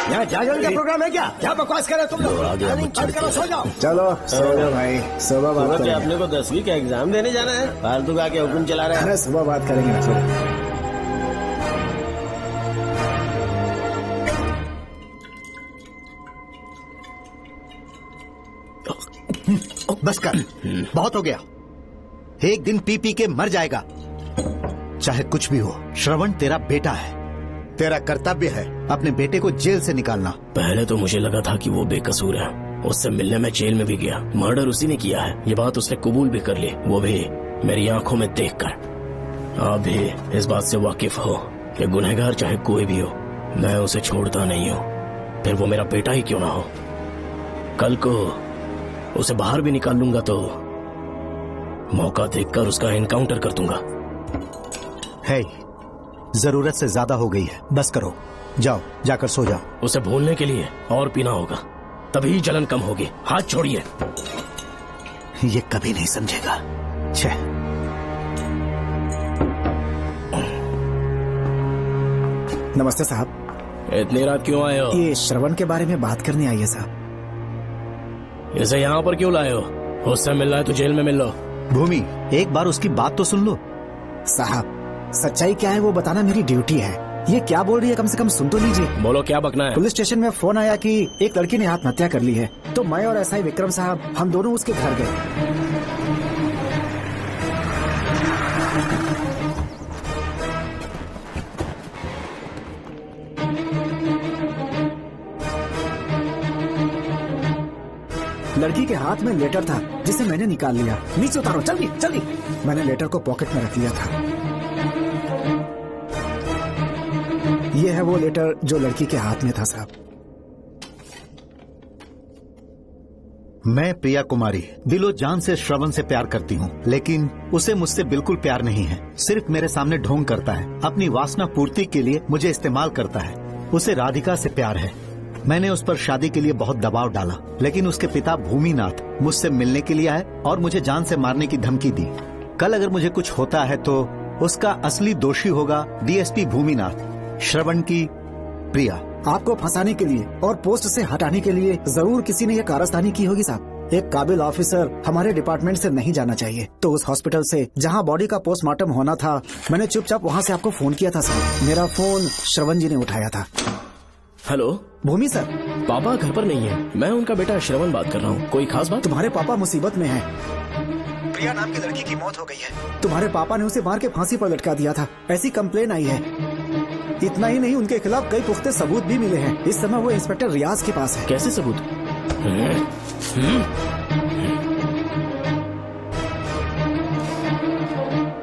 Speaker 3: यहाँ जागरण का प्रोग्राम है क्या? क्या बकवास कर रहे तुम लोग? सो जाओ। चलो सो जाओ भाई, सुबह बात करेंगे।
Speaker 13: अपने को 10वीं का एग्जाम देने जाना है, फालतू का के हुक्म चला रहे हैं।
Speaker 3: अरे सुबह बात करेंगे ना।
Speaker 14: बस कर, बहुत हो गया। एक दिन पी पी के मर जाएगा, चाहे कुछ भी हो। श्रवण तेरा बेटा है, तेरा कर्तव्य है अपने बेटे को जेल से निकालना।
Speaker 4: पहले तो मुझे लगा था कि वो बेकसूर है, उससे मिलने में जेल में भी गया, मर्डर उसी ने किया है, ये बात उसने कबूल भी कर ली, वो भी मेरी आंखों में देखकर। आप भी इस बात से वाकिफ हो कि गुनहगार चाहे कोई भी हो, मैं उसे छोड़ता नहीं हूँ, फिर वो मेरा बेटा ही क्यों ना हो। कल को उसे बाहर भी निकाल लूंगा तो मौका देखकर उसका एनकाउंटर कर दूंगा।
Speaker 14: है, जरूरत से ज्यादा हो गई है, बस करो, जाओ जाकर सो जाओ।
Speaker 4: उसे भूलने के लिए और पीना होगा, तभी जलन कम होगी। हाथ छोड़िए।
Speaker 14: ये कभी नहीं समझेगा। छह।
Speaker 3: नमस्ते साहब।
Speaker 4: इतनी रात क्यों आए हो?
Speaker 3: ये श्रवण के बारे में बात करने आई है साहब।
Speaker 4: इसे यहाँ पर क्यों लाए हो? उससे मिलना है तो जेल में मिल लो।
Speaker 14: भूमि, एक बार उसकी बात तो सुन लो।
Speaker 3: साहब, सच्चाई क्या है वो बताना मेरी ड्यूटी है। ये क्या बोल रही है, कम से कम सुन तो लीजिए।
Speaker 4: बोलो, क्या बकना है?
Speaker 3: पुलिस स्टेशन में फोन आया कि एक लड़की ने आत्महत्या कर ली है, तो मैं और एसआई विक्रम साहब हम दोनों उसके घर गए। लड़की के हाथ में लेटर था जिसे मैंने निकाल लिया। नीचे उतारो, जल्दी जल्दी। मैंने लेटर को पॉकेट में रख लिया था। ये है वो लेटर जो लड़की के हाथ में था साहब।
Speaker 14: मैं प्रिया कुमारी दिलो जान से श्रवण से प्यार करती हूँ, लेकिन उसे मुझसे बिल्कुल प्यार नहीं है। सिर्फ मेरे सामने ढोंग करता है, अपनी वासना पूर्ति के लिए मुझे इस्तेमाल करता है। उसे राधिका से प्यार है। मैंने उस पर शादी के लिए बहुत दबाव डाला, लेकिन उसके पिता भूमिनाथ मुझसे मिलने के लिए आए और मुझे जान से मारने की धमकी दी। कल अगर मुझे कुछ होता है तो उसका असली दोषी होगा डीएसपी भूमिनाथ। श्रवण की प्रिया।
Speaker 3: आपको फंसाने के लिए और पोस्ट से हटाने के लिए जरूर किसी ने यह कारस्तानी की होगी साहब। एक काबिल ऑफिसर हमारे डिपार्टमेंट से नहीं जाना चाहिए। तो उस हॉस्पिटल से जहां बॉडी का पोस्टमार्टम होना था, मैंने चुपचाप वहां से आपको फोन किया था साहब। मेरा फोन श्रवण जी ने उठाया था।
Speaker 4: हेलो
Speaker 3: भूमि सर।
Speaker 4: पापा घर पर नहीं है, मैं उनका बेटा श्रवण बात कर रहा हूँ। कोई खास बात?
Speaker 3: तुम्हारे पापा मुसीबत में हैं। प्रिया नाम की लड़की की मौत हो गई है। तुम्हारे पापा ने उसे मार के फांसी पर लटका दिया था, ऐसी कंप्लेन आई है। इतना ही नहीं, उनके खिलाफ कई पुख्ते सबूत भी मिले हैं। इस समय वो इंस्पेक्टर रियाज के पास है।
Speaker 4: कैसे सबूत?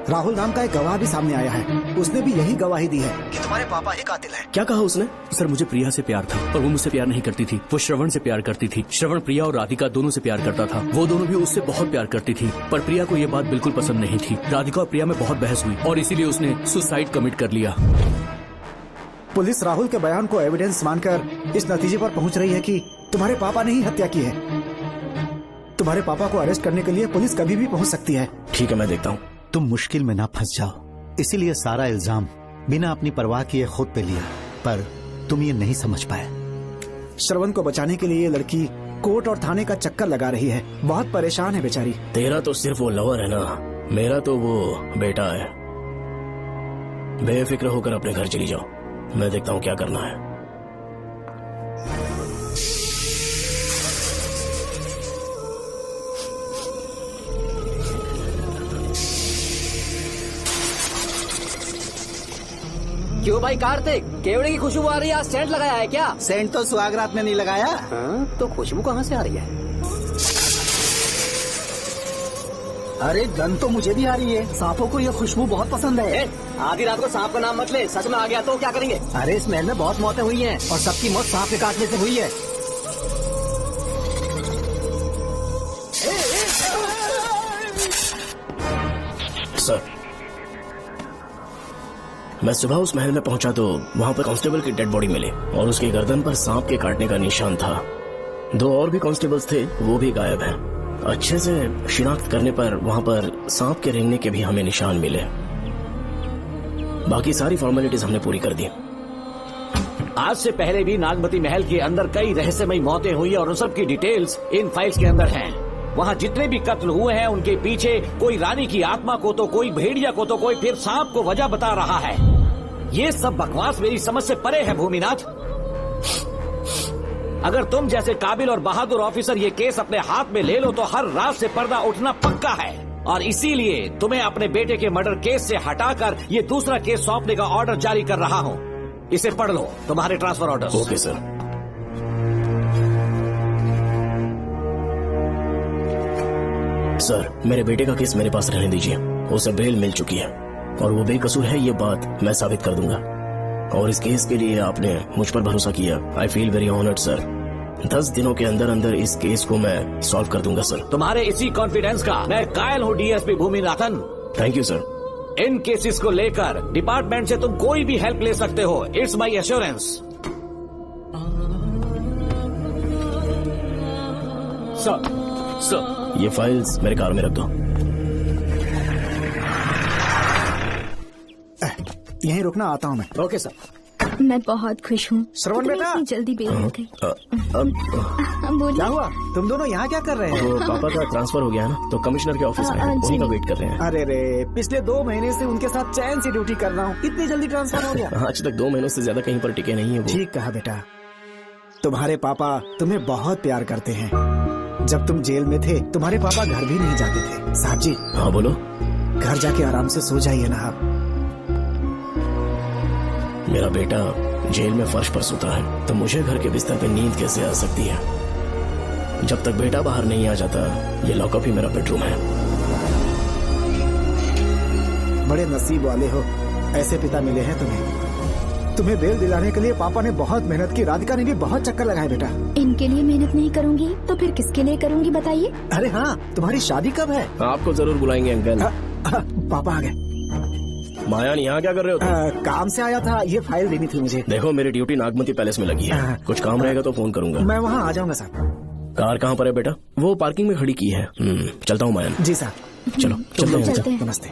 Speaker 3: राहुल नाम का एक गवाह भी सामने आया है, उसने भी यही गवाही दी है कि तुम्हारे पापा ही कातिल हैं।
Speaker 4: क्या कहा उसने?
Speaker 1: सर, मुझे प्रिया से प्यार था और वो मुझसे प्यार नहीं करती थी। वो श्रवण से प्यार करती थी। श्रवण प्रिया और राधिका दोनों से प्यार करता था। वो दोनों भी उससे बहुत प्यार करती थी, पर प्रिया को ये बात बिल्कुल पसंद नहीं थी। राधिका और प्रिया में बहुत बहस हुई और इसीलिए उसने सुसाइड कमिट कर लिया।
Speaker 3: पुलिस राहुल के बयान को एविडेंस मानकर इस नतीजे पर पहुंच रही है कि तुम्हारे पापा ने ही हत्या की है। तुम्हारे पापा को अरेस्ट करने के लिए पुलिस कभी भी पहुंच सकती है।
Speaker 4: ठीक है, मैं देखता हूँ।
Speaker 14: तुम मुश्किल में ना फंस जाओ, इसीलिए सारा इल्जाम बिना अपनी परवाह किए खुद पे लिया, पर तुम ये नहीं समझ पाए।
Speaker 3: श्रवण को बचाने के लिए ये लड़की कोर्ट और थाने का चक्कर लगा रही है। बहुत परेशान है बेचारी।
Speaker 4: तेरा तो सिर्फ वो लवर है ना, मेरा तो वो बेटा है। बेफिक्र होकर अपने घर चली जाओ, मैं देखता हूँ क्या करना है।
Speaker 11: क्यों भाई कार्तिक, केवड़े की खुशबू आ रही है, आज सेंट लगाया है क्या?
Speaker 14: सेंट तो सुहागरात में नहीं लगाया।
Speaker 11: तो खुशबू कहाँ से आ रही है?
Speaker 3: अरे गन तो मुझे भी आ रही है। सांपों को ये खुशबू बहुत पसंद है।
Speaker 11: आधी रात को सांप का नाम मत ले, सच में आ गया तो क्या करेंगे?
Speaker 3: अरे इस महल में बहुत मौतें हुई हैं और सबकी मौत सांप के काटने से हुई है।
Speaker 4: सर, मैं सुबह उस महल में पहुंचा तो वहां पर कांस्टेबल की डेड बॉडी मिली और उसकी गर्दन पर सांप के काटने का निशान था। 2 और भी कांस्टेबल्स थे, वो भी गायब हैं। अच्छे से शिनाख्त करने पर वहां पर सांप के रेंगने के भी हमें निशान मिले। बाकी सारी फॉर्मेलिटीज हमने पूरी कर दी।
Speaker 8: आज से पहले भी नागमती महल के अंदर कई रहस्यमयी मौतें हुई और उन सब की डिटेल्स इन फाइल्स के अंदर हैं। वहाँ जितने भी कत्ल हुए हैं उनके पीछे कोई रानी की आत्मा को तो कोई भेड़िया को तो कोई फिर सांप को वजह बता रहा है। ये सब बकवास मेरी समझ से परे है भूमिनाथ। अगर तुम जैसे काबिल और बहादुर ऑफिसर ये केस अपने हाथ में ले लो तो हर रात से पर्दा उठना पक्का है और इसीलिए तुम्हें अपने बेटे के मर्डर केस से हटाकर ये दूसरा केस सौंपने का ऑर्डर जारी कर रहा हूँ। इसे पढ़ लो, तुम्हारे transfer order.
Speaker 4: Okay sir. Sir, मेरे बेटे का केस मेरे पास रहने दीजिए। उसे बेल मिल चुकी है और वो बेकसूर है, ये बात मैं साबित कर दूंगा। और इस केस के लिए आपने मुझ पर भरोसा किया। I feel very honoured sir. 10 दिनों के अंदर अंदर इस केस को मैं सॉल्व कर दूंगा सर।
Speaker 8: तुम्हारे इसी कॉन्फिडेंस का मैं कायल हूँ DSP Bhuminathan.
Speaker 4: Thank you sir.
Speaker 8: In cases को लेकर डिपार्टमेंट से तुम कोई भी हेल्प ले सकते हो। It's my assurance.
Speaker 4: सर, ये फाइल्स मेरे कार में रख दो।
Speaker 3: यहीं रुकना, आता हूँ मैं।
Speaker 11: Okay sir.
Speaker 9: मैं बहुत खुश हूँ।
Speaker 3: श्रवण बेटा,
Speaker 9: इतनी जल्दी बेल हो गई।
Speaker 3: क्या हुआ? तुम दोनों यहाँ क्या कर रहे हैं?
Speaker 4: तो पापा का ट्रांसफर हो गया है ना, तो कमिश्नर के ऑफिस में उन्हीं का वेट कर रहे हैं।
Speaker 3: अरे रे, पिछले 2 महीने से उनके साथ चैन से ड्यूटी कर रहा हूँ, इतनी जल्दी ट्रांसफर हो गया?
Speaker 4: आज तक 2 महीनों से ज्यादा कहीं पर टिके नहीं है वो।
Speaker 3: ठीक कहा बेटा, तुम्हारे पापा तुम्हें बहुत प्यार करते हैं। जब तुम जेल में थे तुम्हारे पापा घर भी नहीं जाते थे। साहब जी।
Speaker 4: हाँ बोलो।
Speaker 3: घर जाके आराम से सो जाइए ना आप।
Speaker 4: मेरा बेटा जेल में फर्श पर सोता है तो मुझे घर के बिस्तर पे नींद कैसे आ सकती है? जब तक बेटा बाहर नहीं आ जाता, ये लॉकअप ही मेरा बेडरूम है।
Speaker 3: बड़े नसीब वाले हो, ऐसे पिता मिले हैं तुम्हें। तुम्हें बेल दिलाने के लिए पापा ने बहुत मेहनत की। राधिका ने भी बहुत चक्कर लगाए बेटा।
Speaker 9: इनके लिए मेहनत नहीं करूंगी तो फिर किसके लिए करूंगी बताइए?
Speaker 3: अरे हाँ, तुम्हारी शादी कब है?
Speaker 4: आपको जरूर बुलाएंगे अंकल।
Speaker 3: पापा आ गए।
Speaker 4: मायान, यहाँ क्या कर रहे हो तुम?
Speaker 3: काम से आया था, ये फाइल देनी थी मुझे।
Speaker 4: देखो, मेरी ड्यूटी नागमती पैलेस में लगी है। कुछ काम रहेगा तो फोन करूंगा।
Speaker 3: मैं वहाँ आ जाऊंगा साहब।
Speaker 4: कार कहाँ पर है बेटा? वो पार्किंग में खड़ी की है। चलता हूँ मायान।
Speaker 3: जी साहब।
Speaker 4: चलो चलते हैं।
Speaker 3: नमस्ते।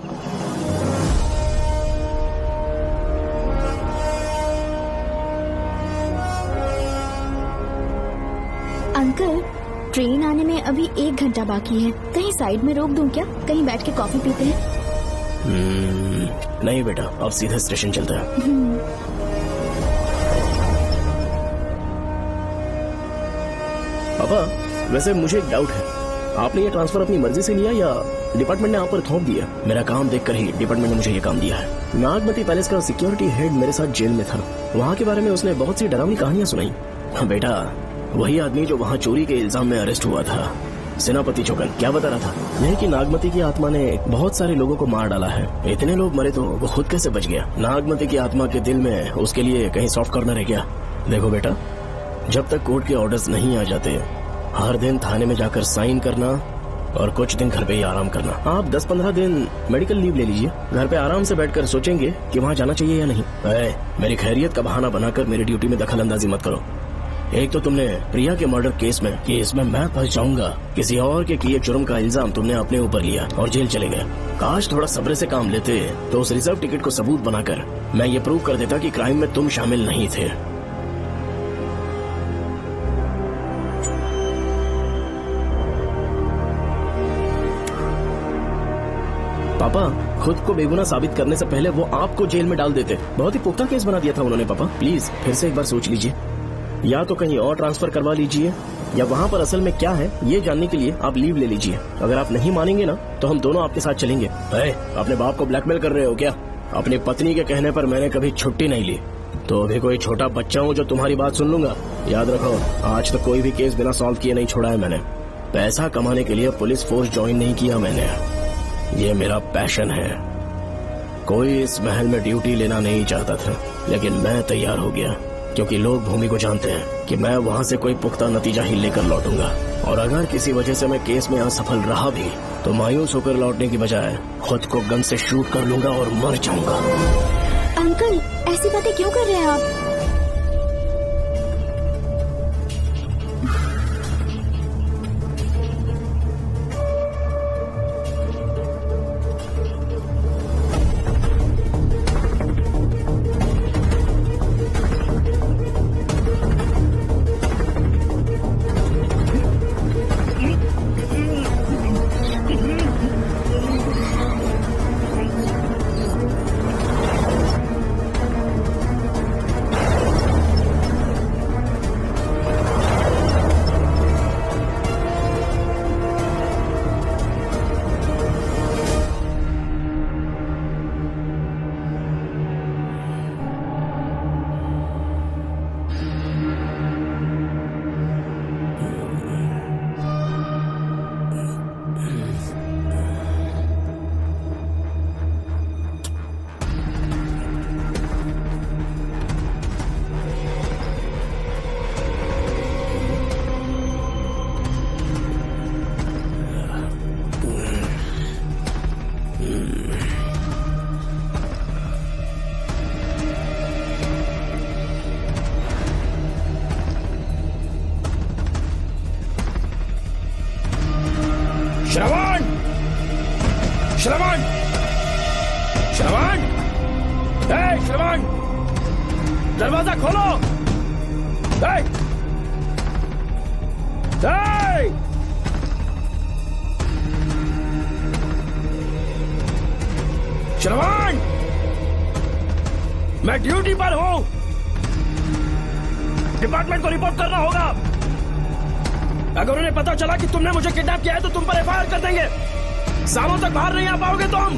Speaker 9: अंकल, ट्रेन आने में अभी 1 घंटा बाकी है। कहीं साइड में रोक दूं क्या? कहीं बैठ के कॉफी पीते हैं?
Speaker 4: नहीं बेटा, अब सीधा स्टेशन चलता है। पापा, वैसे मुझे एक डाउट है। आपने ये ट्रांसफर अपनी मर्जी से लिया या डिपार्टमेंट ने आप पर थोप दिया? मेरा काम देखकर ही डिपार्टमेंट ने मुझे ये काम दिया है। नागमती पैलेस का सिक्योरिटी हेड मेरे साथ जेल में था। वहाँ के बारे में उसने बहुत सी डरावनी कहानियां सुनाई। बेटा, वही आदमी जो वहाँ चोरी के इल्जाम में अरेस्ट हुआ था, सेनापति चौकन, क्या बता रहा था? यह कि नागमती की आत्मा ने बहुत सारे लोगों को मार डाला है। इतने लोग मरे तो वो खुद कैसे बच गया? नागमती की आत्मा के दिल में उसके लिए कहीं सॉफ्ट कॉर्नर है क्या? देखो बेटा, जब तक कोर्ट के ऑर्डर्स नहीं आ जाते, हर दिन थाने में जाकर साइन करना और कुछ दिन घर पे ही आराम करना। आप 10-15 दिन मेडिकल लीव ले लीजिए। घर पे आराम से बैठकर सोचेंगे कि वहाँ जाना चाहिए या नहीं। मेरी खैरियत का बहाना बनाकर मेरी ड्यूटी में दखल अंदाजी मत करो। एक तो तुमने प्रिया के मर्डर केस में कि इसमें मैं फंस जाऊंगा, किसी और के किए जुर्म का इल्जाम तुमने अपने ऊपर लिया और जेल चले गए। काश थोड़ा सब्र से काम लेते तो उस रिजर्व टिकट को सबूत बनाकर मैं ये प्रूव कर देता कि क्राइम में तुम शामिल नहीं थे। पापा खुद को बेगुनाह साबित करने से पहले वो आपको जेल में डाल देते। बहुत ही पुख्ता केस बना दिया था उन्होंने। पापा प्लीज फिर से एक बार सोच लीजिए, या तो कहीं और ट्रांसफर करवा लीजिए या वहाँ पर असल में क्या है ये जानने के लिए आप लीव ले लीजिए। अगर आप नहीं मानेंगे ना तो हम दोनों आपके साथ चलेंगे। अपने बाप को ब्लैकमेल कर रहे हो क्या? अपनी पत्नी के कहने पर मैंने कभी छुट्टी नहीं ली, तो अभी कोई छोटा बच्चा हूँ जो तुम्हारी बात सुन लूंगा? याद रखो, आज तो कोई भी केस बिना सॉल्व किए नहीं छोड़ा है मैंने। पैसा कमाने के लिए पुलिस फोर्स ज्वाइन नहीं किया मैंने, ये मेरा पैशन है। कोई इस महल में ड्यूटी लेना नहीं चाहता था, लेकिन मैं तैयार हो गया क्योंकि लोग भूमि को जानते हैं कि मैं वहाँ से कोई पुख्ता नतीजा ही लेकर लौटूंगा। और अगर किसी वजह से मैं केस में असफल रहा भी तो मायूस होकर लौटने की बजाय खुद को गन से शूट कर लूंगा और मर जाऊंगा।
Speaker 9: अंकल ऐसी बातें क्यों कर रहे हैं आप?
Speaker 5: श्रवण! श्रवण! श्रवण! श्रवण! दरवाजा खोलो! श्रवण! मैं ड्यूटी पर हूं। डिपार्टमेंट को रिपोर्ट करना होगा। अगर उन्हें पता चला कि तुमने मुझे किडनैप किया है तो तुम पर एफआईआर कर देंगे। सालों तक बाहर नहीं आ पाओगे तुम।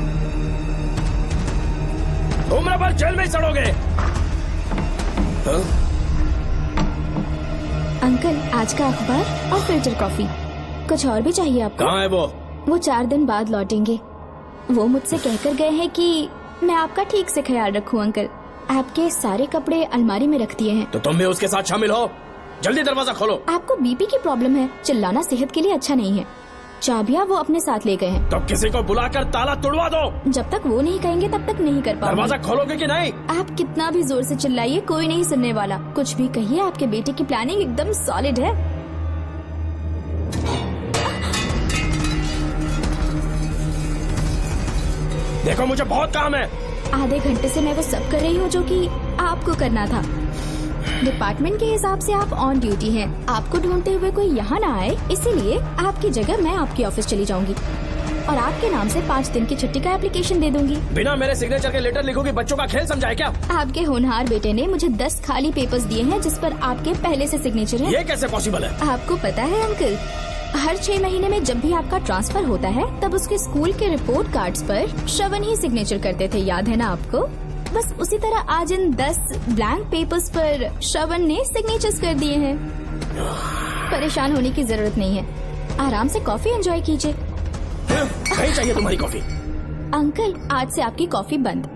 Speaker 5: उम्र भर जेल में ही सड़ोगे।
Speaker 9: अंकल आज का अखबार और फिल्टर कॉफी। कुछ और भी चाहिए आपको?
Speaker 5: कहाँ है वो?
Speaker 9: वो 4 दिन बाद लौटेंगे। वो मुझसे कहकर गए हैं कि मैं आपका ठीक से ख्याल रखूं अंकल। आपके सारे कपड़े अलमारी में रख दिए हैं।
Speaker 5: तो तुम भी उसके साथ शामिल हो। जल्दी दरवाजा खोलो।
Speaker 9: आपको बीपी की प्रॉब्लम है, चिल्लाना सेहत के लिए अच्छा नहीं है। चाबियां वो अपने साथ ले गए हैं।
Speaker 5: तो किसी को बुलाकर ताला तोड़वा दो।
Speaker 9: जब तक वो नहीं कहेंगे तब तक नहीं कर पाऊंगी।
Speaker 5: दरवाजा खोलोगे कि नहीं?
Speaker 9: आप कितना भी जोर से चिल्लाइए कोई नहीं सुनने वाला। कुछ भी कहिए, आपके बेटे की प्लानिंग एकदम सॉलिड है।
Speaker 5: देखो मुझे बहुत काम है।
Speaker 9: आधे घंटे से मैं वो सब कर रही हूँ जो कि आपको करना था। डिपार्टमेंट के हिसाब से आप ऑन ड्यूटी हैं। आपको ढूंढते हुए कोई यहाँ ना आए, इसीलिए आपकी जगह मैं आपके ऑफिस चली जाऊंगी और आपके नाम से 5 दिन की छुट्टी का एप्लीकेशन दे दूंगी।
Speaker 5: बिना मेरे सिग्नेचर के लेटर लिखोगी? बच्चों का खेल समझा है क्या?
Speaker 9: आपके होनहार बेटे ने मुझे 10 खाली पेपर्स दिए हैं जिस पर आपके पहले से सिग्नेचर है।
Speaker 5: ये कैसे पॉसिबल है?
Speaker 9: आपको पता है अंकल, हर 6 महीने में जब भी आपका ट्रांसफर होता है तब उसके स्कूल के रिपोर्ट कार्ड्स पर श्रवण ही सिग्नेचर करते थे, याद है ना आपको? बस उसी तरह आज इन 10 ब्लैंक पेपर्स पर श्रवण ने सिग्नेचर्स कर दिए हैं। परेशान होने की जरूरत नहीं है, आराम से कॉफी एंजॉय कीजिए।
Speaker 5: नहीं चाहिए तुम्हारी कॉफी।
Speaker 9: अंकल आज से आपकी कॉफी बंद।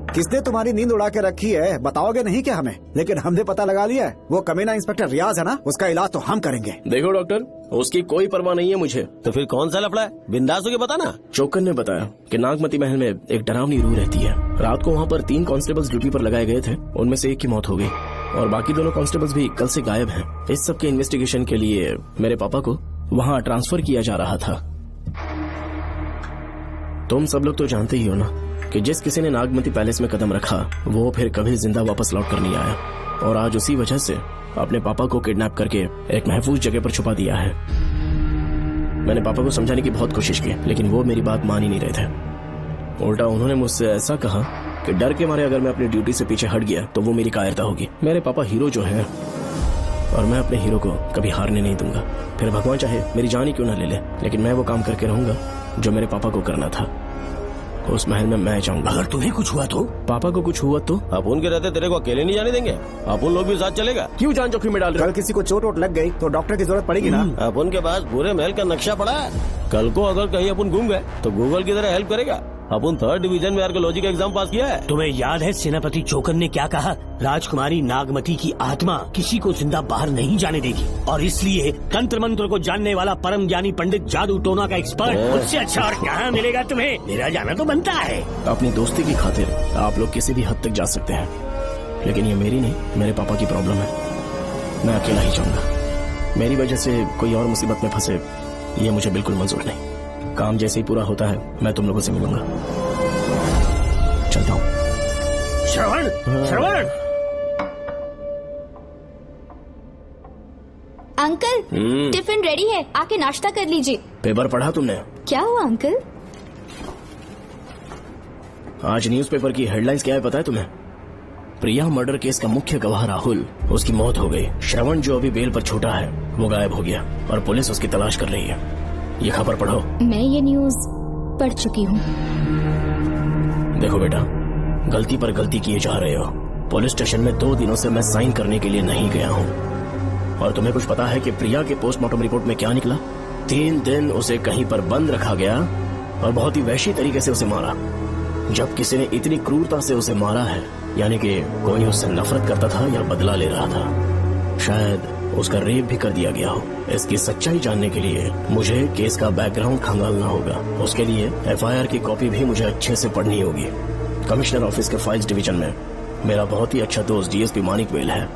Speaker 3: किसने तुम्हारी नींद उड़ा के रखी है बताओगे नहीं क्या हमें? लेकिन हमने पता लगा लिया है, वो कमीना इंस्पेक्टर रियाज है ना, उसका इलाज तो हम करेंगे।
Speaker 4: देखो डॉक्टर, उसकी कोई परवाह नहीं है मुझे।
Speaker 13: तो फिर कौन सा लफड़ा है? बिंदास होके बता ना।
Speaker 4: चौकन ने बताया कि नागमती महल में एक डरावनी रूह रहती है। रात को वहाँ पर 3 कांस्टेबल्स ड्यूटी पर लगाए गए थे, उनमें से एक की मौत हो गई और बाकी दोनों कांस्टेबल्स भी कल से गायब हैं। इस सब के इन्वेस्टिगेशन के लिए मेरे पापा को वहाँ ट्रांसफर किया जा रहा था। तुम सब लोग तो जानते ही हो ना कि जिस किसी ने नागमती पैलेस में कदम रखा वो फिर कभी जिंदा वापस लौट कर नहीं आया, और आज उसी वजह से अपने पापा को किडनैप करके एक महफूज जगह पर छुपा दिया है। मैंने पापा को समझाने की बहुत कोशिश की, लेकिन वो मेरी बात मान ही नहीं रहे थे। उल्टा उन्होंने मुझसे ऐसा कहा कि डर के मारे अगर मैं अपनी ड्यूटी से पीछे हट गया तो वो मेरी कायरता होगी। मेरे पापा हीरो जो है और मैं अपने हीरो को कभी हारने नहीं दूंगा, फिर भगवान चाहे मेरी जान ही क्यों न ले ले, लेकिन मैं वो काम करके रहूंगा जो मेरे पापा को करना था। उस महल में मैं जाऊंगा।
Speaker 5: अगर तुम्हें कुछ हुआ तो?
Speaker 4: पापा को कुछ हुआ तो?
Speaker 13: अपुन के रहते तेरे को अकेले नहीं जाने देंगे, अपुन लोग भी साथ चलेगा।
Speaker 4: क्यों जान जोखिम में डाल रहे?
Speaker 3: कल किसी को चोट वोट लग गई तो डॉक्टर की जरूरत पड़ेगी ना।
Speaker 13: अपुन के पास पूरे महल का नक्शा पड़ा है। कल को अगर कहीं अपन घूम गए तो गूगल की तरह हेल्प करेगा। अपन 3rd डिवीजन में आर्कियोलॉजी का एग्जाम पास किया है।
Speaker 5: तुम्हें याद है सेनापति चौकन ने क्या कहा? राजकुमारी नागमती की आत्मा किसी को जिंदा बाहर नहीं जाने देगी, और इसलिए तंत्र मंत्र को जानने वाला परम ज्ञानी पंडित जादू टोना का एक्सपर्ट उससे अच्छा और कहाँ मिलेगा तुम्हें? मेरा जाना तो बनता है।
Speaker 4: अपनी दोस्ती की खातिर आप लोग किसी भी हद तक जा सकते हैं, लेकिन ये मेरी नहीं, मेरे पापा की प्रॉब्लम है। मैं अकेला ही जाऊंगा। मेरी वजह से कोई और मुसीबत में फंसे ये मुझे बिल्कुल मंजूर नहीं। काम जैसे ही पूरा होता है मैं तुम लोगों से मिलूंगा। चलता हूँ।
Speaker 5: श्रवण, श्रवण।
Speaker 9: अंकल, टिफिन रेडी है, आके नाश्ता कर लीजिए।
Speaker 4: पेपर पढ़ा तुमने?
Speaker 9: क्या हुआ अंकल?
Speaker 4: आज न्यूज़पेपर की हेडलाइंस क्या है पता है तुम्हें? प्रिया मर्डर केस का मुख्य गवाह राहुल, उसकी मौत हो गई। श्रवण जो अभी बेल पर छूटा है वो गायब हो गया और पुलिस उसकी तलाश कर रही है। ये खबर पढ़ो।
Speaker 9: मैं ये न्यूज पढ़ चुकी हूँ।
Speaker 4: देखो बेटा, गलती पर गलती किए जा रहे हो। पुलिस स्टेशन में 2 दिनों से मैं साइन करने के लिए नहीं गया हूँ, और तुम्हें कुछ पता है कि प्रिया के पोस्टमार्टम रिपोर्ट में क्या निकला? 3 दिन उसे कहीं पर बंद रखा गया और बहुत ही वैशी तरीके से उसे मारा। जब किसी ने इतनी क्रूरता से उसे मारा है, यानी कि कोई उससे नफरत करता था या बदला ले रहा था। शायद उसका रेप भी कर दिया गया हो। इसकी सच्चाई जानने के लिए मुझे केस का बैकग्राउंड खंगालना होगा। उसके लिए FIR की कॉपी भी मुझे अच्छे से पढ़नी होगी। कमिश्नर ऑफिस के फाइल्स डिवीजन में मेरा बहुत ही अच्छा दोस्त DSP मानिक वेल है,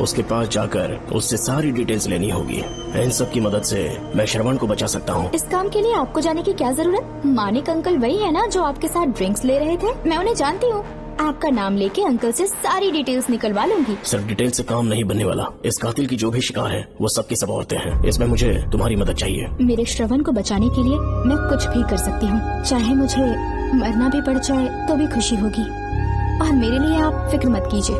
Speaker 4: उसके पास जाकर उससे सारी डिटेल्स लेनी होगी। इन सब की मदद से मैं श्रवण को बचा सकता हूँ।
Speaker 9: इस काम के लिए आपको जाने की क्या जरूरत? मानिक अंकल वही है ना जो आपके साथ ड्रिंक्स ले रहे थे? मैं उन्हें जानती हूँ। आपका नाम लेके अंकल से सारी डिटेल्स निकलवा लूंगी।
Speaker 4: सिर्फ डिटेल से काम नहीं बनने वाला। इस कातिल की जो भी शिकार है वो सबकी सब औरतें हैं। इसमें मुझे तुम्हारी मदद चाहिए।
Speaker 9: मेरे श्रवण को बचाने के लिए मैं कुछ भी कर सकती हूँ, चाहे मुझे मरना भी पड़ जाए तो भी खुशी होगी, और मेरे लिए आप फिक्र मत कीजिए।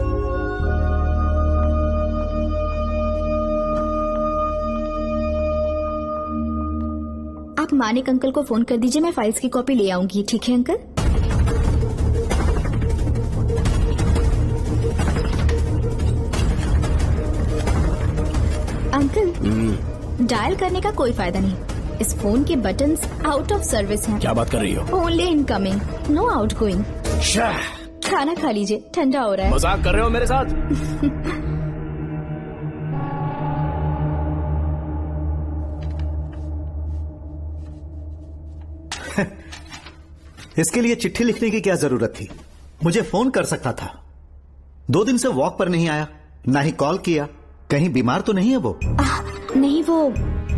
Speaker 9: आप मानिक अंकल को फोन कर दीजिए, मैं फाइल्स की कॉपी ले आऊंगी। ठीक है अंकल? अंकल, डायल करने का कोई फायदा नहीं। इस फोन के बटन्स आउट ऑफ सर्विस हैं।
Speaker 4: क्या बात कर रही हो?
Speaker 9: Only incoming, no outgoing. खाना खा लीजिए, ठंडा हो रहा है।
Speaker 4: मजाक कर रहे हो मेरे साथ?
Speaker 14: इसके लिए चिट्ठी लिखने की क्या जरूरत थी? मुझे फोन कर सकता था। 2 दिन से वॉक पर नहीं आया, ना ही कॉल किया। कहीं बीमार तो नहीं है वो?
Speaker 9: नहीं, वो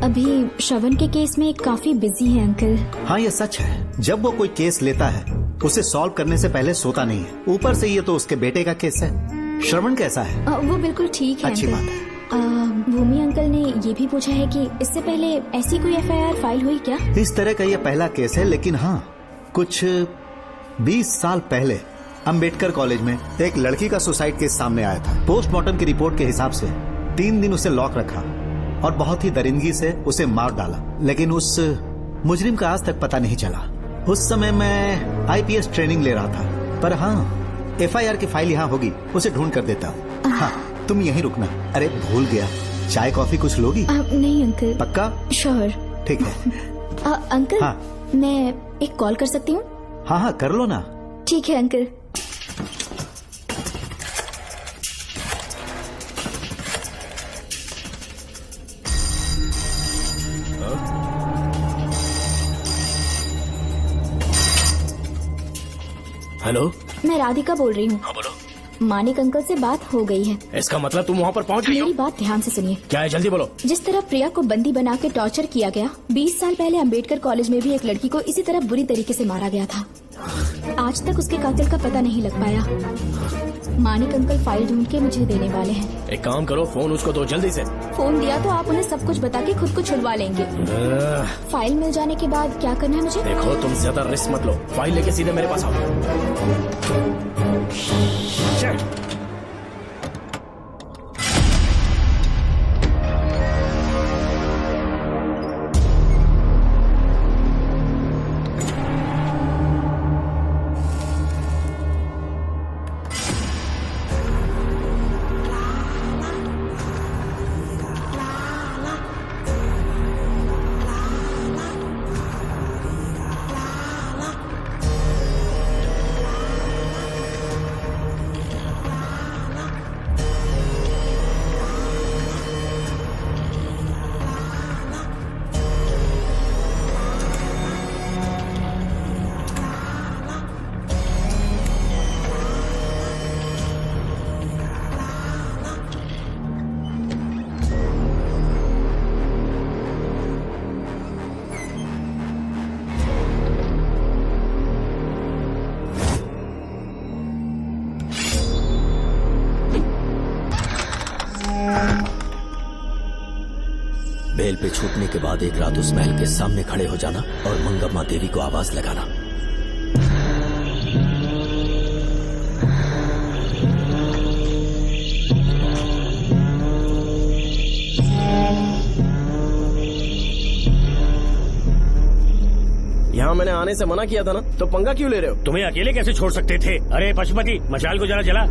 Speaker 9: अभी श्रवण के केस में काफी बिजी है अंकल।
Speaker 14: हाँ, ये सच है। जब वो कोई केस लेता है उसे सॉल्व करने से पहले सोता नहीं है। ऊपर से ये तो उसके बेटे का केस है। श्रवण कैसा है?
Speaker 9: वो बिल्कुल ठीक है।
Speaker 14: अच्छी
Speaker 9: अंकल।
Speaker 14: बात है।
Speaker 9: भूमि अंकल ने ये भी पूछा है कि इससे पहले ऐसी कोई FIR फाइल हुई क्या?
Speaker 14: इस तरह का ये पहला केस है, लेकिन हाँ, कुछ 20 साल पहले अंबेडकर कॉलेज में एक लड़की का सुसाइड केस सामने आया था। पोस्टमार्टम की रिपोर्ट के हिसाब से 3 दिन उसे लॉक रखा और बहुत ही दरिंदगी से उसे मार डाला, लेकिन उस मुजरिम का आज तक पता नहीं चला। उस समय मैं IPS ट्रेनिंग ले रहा था, पर हाँ, FIR की फाइल यहाँ होगी, उसे ढूंढ कर देता हूँ। हाँ, तुम यहीं रुकना। अरे भूल गया, चाय कॉफी कुछ लोगी?
Speaker 9: नहीं अंकल।
Speaker 14: पक्का?
Speaker 9: श्योर।
Speaker 14: ठीक है।
Speaker 9: अंकल,
Speaker 14: हाँ।
Speaker 9: मैं एक कॉल कर सकती हूँ?
Speaker 14: हाँ हाँ, कर लो ना।
Speaker 9: ठीक है अंकल।
Speaker 1: हेलो,
Speaker 9: मैं राधिका बोल रही हूँ।
Speaker 1: हाँ बोलो।
Speaker 9: मानिक अंकल से बात हो गई है।
Speaker 1: इसका मतलब तुम वहाँ पर पहुँच गई हो?
Speaker 9: मेरी बात ध्यान से सुनिए।
Speaker 1: क्या है, जल्दी बोलो।
Speaker 9: जिस तरह प्रिया को बंदी बना के टॉर्चर किया गया, 20 साल पहले अंबेडकर कॉलेज में भी एक लड़की को इसी तरह बुरी तरीके से मारा गया था। आज तक उसके कातिल का पता नहीं लग पाया। मानिक अंकल फाइल ढूंढ के मुझे देने वाले हैं।
Speaker 1: एक काम करो, फोन उसको दो जल्दी से।
Speaker 9: फोन दिया तो आप उन्हें सब कुछ बता के खुद को छुड़वा लेंगे। फाइल मिल जाने के बाद क्या करना है मुझे?
Speaker 1: देखो, तुम ज्यादा रिस्क मत लो, फाइल लेके सीधे मेरे पास आओ।
Speaker 6: बेल पे छूटने के बाद एक रात उस महल के सामने खड़े हो जाना और मंगम्मा देवी को आवाज लगाना।
Speaker 13: यहाँ मैंने आने से मना किया था ना, तो पंगा क्यों ले रहे हो?
Speaker 5: तुम्हें अकेले कैसे छोड़ सकते थे? अरे पशुपति, मशाल को जरा जला।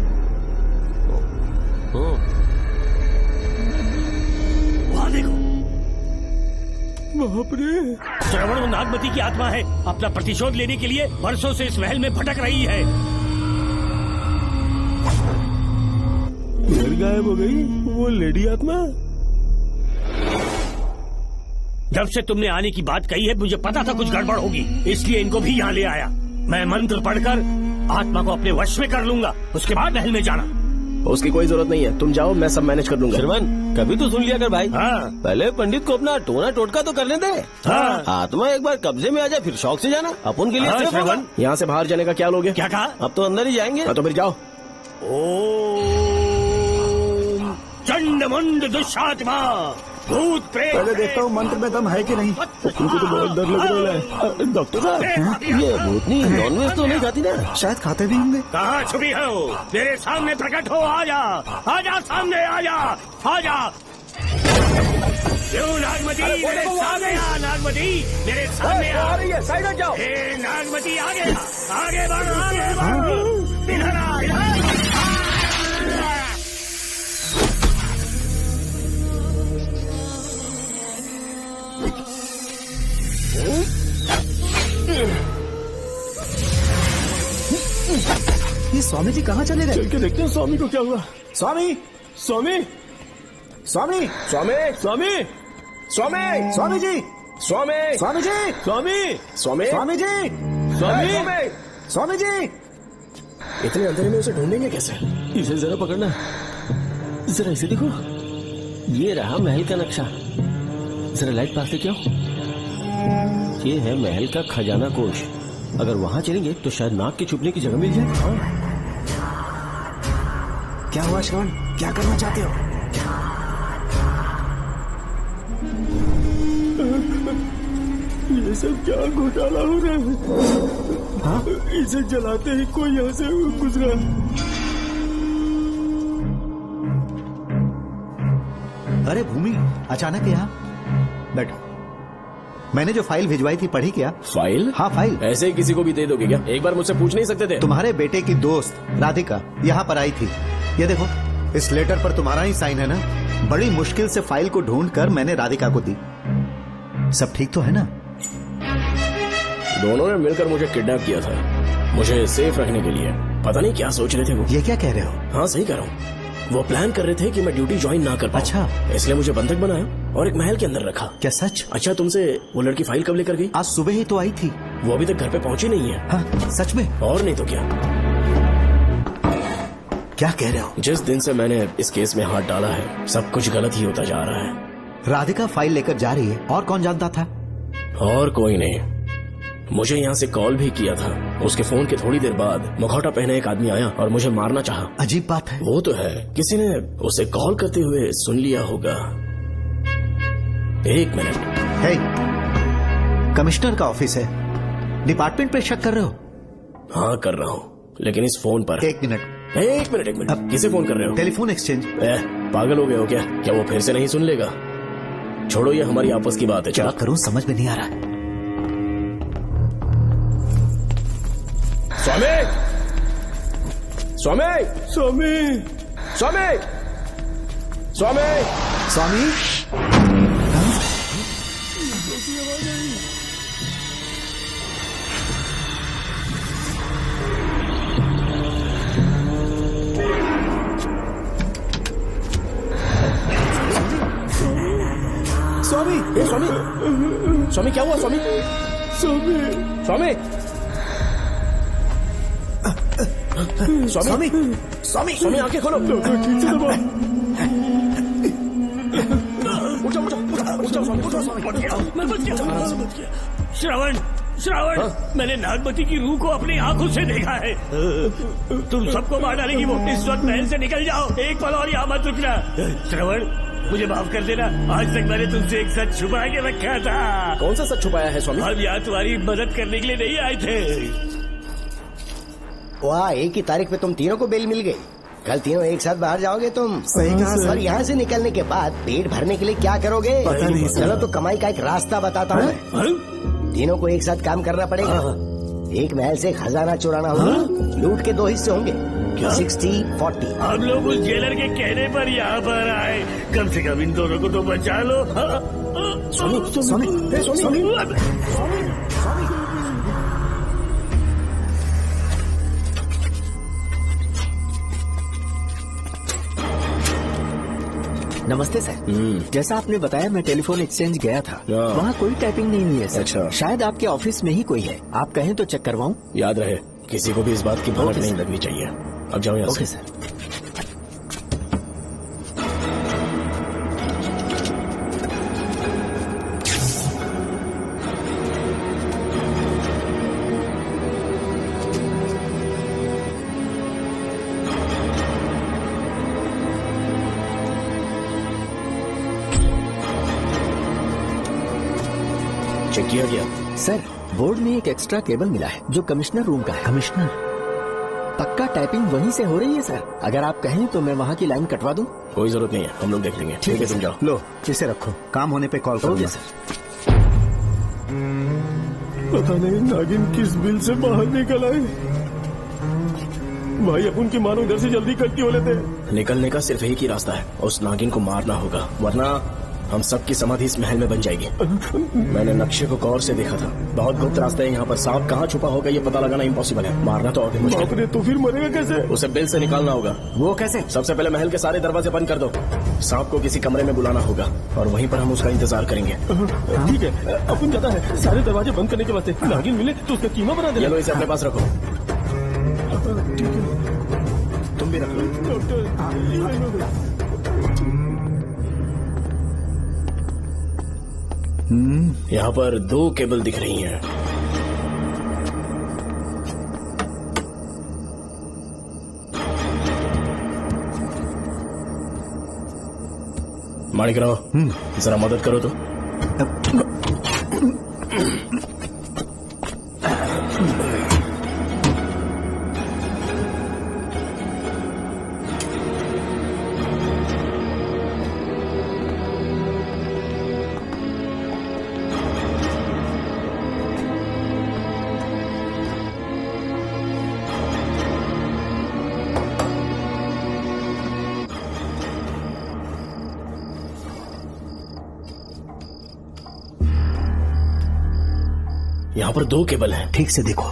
Speaker 5: वहाँ देखो, बाप रे, श्रवण नागमती की आत्मा है। अपना प्रतिशोध लेने के लिए वर्षों से इस महल में भटक रही है।
Speaker 13: गायब हो गई वो लेडी आत्मा।
Speaker 5: जब से तुमने आने की बात कही है, मुझे पता था कुछ गड़बड़ होगी, इसलिए इनको भी यहाँ ले आया। मैं मंत्र पढ़कर आत्मा को अपने वश में कर लूंगा, उसके बाद महल में जाना।
Speaker 13: उसकी कोई जरूरत नहीं है, तुम जाओ, मैं सब मैनेज कर लूंगा। श्रीमान, कभी तो सुन लिया कर भाई।
Speaker 5: हाँ।
Speaker 13: पहले पंडित को अपना टोना टोटका तो करने दे।
Speaker 5: हाँ।
Speaker 13: आत्मा एक बार कब्जे में आ जाए, फिर शौक से जाना। अपन के लिए
Speaker 5: हाँ,
Speaker 13: सिर्फ होगा। यहाँ से बाहर जाने का क्या लोगे?
Speaker 5: क्या कहा?
Speaker 13: अब तो अंदर ही जाएंगे। तो फिर जाओ।
Speaker 5: ओम चंड मुंड दुष्टात्मा भूत प्रेत।
Speaker 3: पहले देखता हूँ मंत्र में दम है कि नहीं।
Speaker 13: तुमको तो बहुत डर लग रहा है। डॉक्टर साहब, ये भूतनी नॉनवेज तो नहीं खाती ना?
Speaker 3: शायद खाते भी होंगे।
Speaker 5: कहाँ छुपी हो? मेरे सामने प्रकट हो, आजा, आजा सामने, आजा, आजा। क्यों नागमती, मेरे सामने आ। नागमती, मेरे सामने आ रही है, साइड जाओ। नागमती, आगे आगे बढ़, आगे बढ़। इधर आ, इधर।
Speaker 3: ये स्वामी जी कहाँ चले गए?
Speaker 13: चल के देखते हैं स्वामी को क्या हुआ।
Speaker 3: स्वामी,
Speaker 13: स्वामी,
Speaker 3: स्वामी,
Speaker 13: स्वामी, स्वामी, स्वामी,
Speaker 3: स्वामी जी,
Speaker 13: स्वामी,
Speaker 3: स्वामी जी,
Speaker 13: स्वामी, स्वामी,
Speaker 3: स्वामी जी,
Speaker 13: स्वामी,
Speaker 3: स्वामी जी।
Speaker 13: इतने अंधेरे में उसे ढूंढेंगे कैसे? इसे जरा पकड़ना, जरा इसे देखो, ये रहा महल का नक्शा। जरा लाइट पास लेके आओ। ये है महल का खजाना कोष। अगर वहाँ चलेंगे तो शायद नाग के छुपने की जगह मिल जाए।
Speaker 3: क्या हुआ श्रवण, क्या करना चाहते हो?
Speaker 13: ये सब क्या घोटाला हो रहा है? हाँ? इसे जलाते ही कोई यहाँ से गुजरा।
Speaker 14: अरे भूमि, अचानक यहाँ बैठो। मैंने जो फाइल भिजवाई थी पढ़ी क्या?
Speaker 13: फाइल?
Speaker 14: हाँ फाइल।
Speaker 13: ऐसे ही किसी को भी दे दोगे क्या? एक बार मुझसे पूछ नहीं सकते थे?
Speaker 14: तुम्हारे बेटे की दोस्त राधिका यहाँ पर आई थी। ये देखो, इस लेटर पर तुम्हारा ही साइन है ना? बड़ी मुश्किल से फाइल को ढूंढ कर मैंने राधिका को दी। सब ठीक तो है ना?
Speaker 13: दोनों ने मिलकर मुझे किडनैप किया था, मुझे सेफ रखने के लिए। पता नहीं क्या सोच रहे थे वो।
Speaker 14: ये क्या कह रहे हो?
Speaker 13: हाँ सही कह रहा हूँ।
Speaker 4: वो प्लान कर रहे थे कि मैं ड्यूटी ज्वाइन ना कर पाऊं।
Speaker 14: अच्छा,
Speaker 4: इसलिए मुझे बंधक बनाया और एक महल के अंदर रखा।
Speaker 14: क्या सच?
Speaker 4: अच्छा, तुमसे वो लड़की फाइल कब लेकर गई?
Speaker 14: आज सुबह ही तो आई थी।
Speaker 4: वो अभी तक घर पे पहुंची नहीं है।
Speaker 14: हाँ, सच में?
Speaker 4: और नहीं तो क्या।
Speaker 14: क्या कह रहे हो?
Speaker 4: जिस दिन से मैंने इस केस में हाथ डाला है, सब कुछ गलत ही होता जा रहा है।
Speaker 14: राधिका फाइल लेकर जा रही है, और कौन जानता था?
Speaker 4: और कोई नहीं। मुझे यहाँ से कॉल भी किया था। उसके फोन के थोड़ी देर बाद मुखौटा पहने एक आदमी आया और मुझे मारना चाहा।
Speaker 14: अजीब बात है।
Speaker 4: वो तो है, किसी ने उसे कॉल करते हुए सुन लिया होगा। एक मिनट।
Speaker 14: हे, कमिश्नर का ऑफिस है, डिपार्टमेंट पे शक कर रहे हो?
Speaker 4: हाँ, कर रहा हूँ, लेकिन इस फोन पर।
Speaker 14: एक मिनट।
Speaker 4: किसे फोन कर रहे हो?
Speaker 14: Telephone exchange.
Speaker 4: पागल हो गए हो क्या? क्या वो फिर से नहीं सुन लेगा? छोड़ो, ये हमारी आपस की बात है।
Speaker 14: क्या करूं समझ में नहीं आ रहा।
Speaker 4: स्वामी, स्वामी, स्वामी, स्वामी, स्वामी,
Speaker 14: स्वामी।
Speaker 4: स्वामी, स्वामी, स्वामी, क्या हुआ स्वामी? स्वामी, स्वामी, स्वामी, स्वामी, स्वामी, आंखें खोलो। उठो, उठो, उठो, स्वामी, उठो, स्वामी।
Speaker 5: मैं बच गया। श्रावण, श्रावण, मैंने नागमती की रूह को अपनी आंखों से देखा है। तुम सबको मार डालेगी वो। इस वक्त महल से निकल जाओ, एक पल और यहाँ मत रुकना। श्रावण, मुझे माफ कर देना, आज तक मैंने तुमसे एक सच छुपा के रखा था।
Speaker 4: कौन सा सच छुपाया है स्वामी?
Speaker 5: हम यहाँ तुम्हारी मदद करने के लिए नहीं आए थे।
Speaker 10: वाह, एक ही तारीख पे तुम तीनों को बेल मिल गई। कल तीनों एक साथ बाहर जाओगे तुम?
Speaker 14: सही कहा सर।
Speaker 10: और यहाँ से निकलने के बाद पेट भरने के लिए क्या करोगे?
Speaker 14: पता नहीं सर।
Speaker 10: चलो तो कमाई का एक रास्ता बताता हूँ। तीनों को एक साथ काम करना पड़ेगा। एक महल से खजाना चुराना होगा। लूट के 2 हिस्से होंगे, 60-40।
Speaker 5: हम लोग उस जेलर के कहने पर यहाँ पर आए। कम से कम इन दोनों को तो बचा लो।
Speaker 14: स्वामी, स्वामी, स्वामी,
Speaker 6: नमस्ते सर। जैसा आपने बताया, मैं टेलीफोन एक्सचेंज गया था। वहाँ कोई टाइपिंग नहीं हुई है सर।
Speaker 4: अच्छा।
Speaker 6: शायद आपके ऑफिस में ही कोई है। आप कहें तो चेक करवाऊं?
Speaker 4: याद रहे, किसी को भी इस बात की भनक नहीं लगनी चाहिए। अब जाओ यहाँ से।
Speaker 6: Okay sir.
Speaker 4: चेक किया गया
Speaker 6: सर। बोर्ड में एक एक्स्ट्रा केबल मिला है जो कमिश्नर रूम का है।
Speaker 14: कमिश्नर?
Speaker 6: पक्का टाइपिंग वहीं से हो रही है सर। अगर आप कहें तो मैं वहाँ की लाइन कटवा दूं?
Speaker 4: कोई जरूरत नहीं है, हम लोग देख लेंगे। ठीक है, तुम जाओ।
Speaker 14: लो, इसे रखो, काम होने पे कॉल करोगे
Speaker 6: सर।
Speaker 5: पता नहीं नागिन किस बिल से बाहर निकल आए। भाई, अपन की मानो इधर से जल्दी इकट्ठी हो लेते हैं।
Speaker 4: निकलने का सिर्फ एक ही रास्ता है, उस नागिन को मारना होगा, वरना हम सबकी समाधि इस महल में बन जाएगी। मैंने नक्शे को गौर से देखा था। बहुत गुप्त रास्ता है यहाँ पर। सांप कहाँ छुपा होगा ये पता लगाना इम्पॉसिबल है। मारना तो और भी मुश्किल है।
Speaker 5: तो फिर मरेगा कैसे?
Speaker 4: उसे बिल से निकालना होगा।
Speaker 6: वो कैसे?
Speaker 4: सबसे पहले महल के सारे दरवाजे बंद कर दो। सांप को किसी कमरे में बुलाना होगा और वहीं पर हम उसका इंतजार करेंगे।
Speaker 5: ठीक है, अपन जाता है। सारे दरवाजे बंद करने के वास्ते नागिन मिले तो उसका कीमा बना देना।
Speaker 4: ये लो, इसे अपने पास रखो। तुम भी रख लो। यहाँ पर 2 केबल दिख रही हैं। माणिकराव, जरा मदद करो तो। यहाँ पर 2 केबल हैं।
Speaker 14: ठीक से देखो।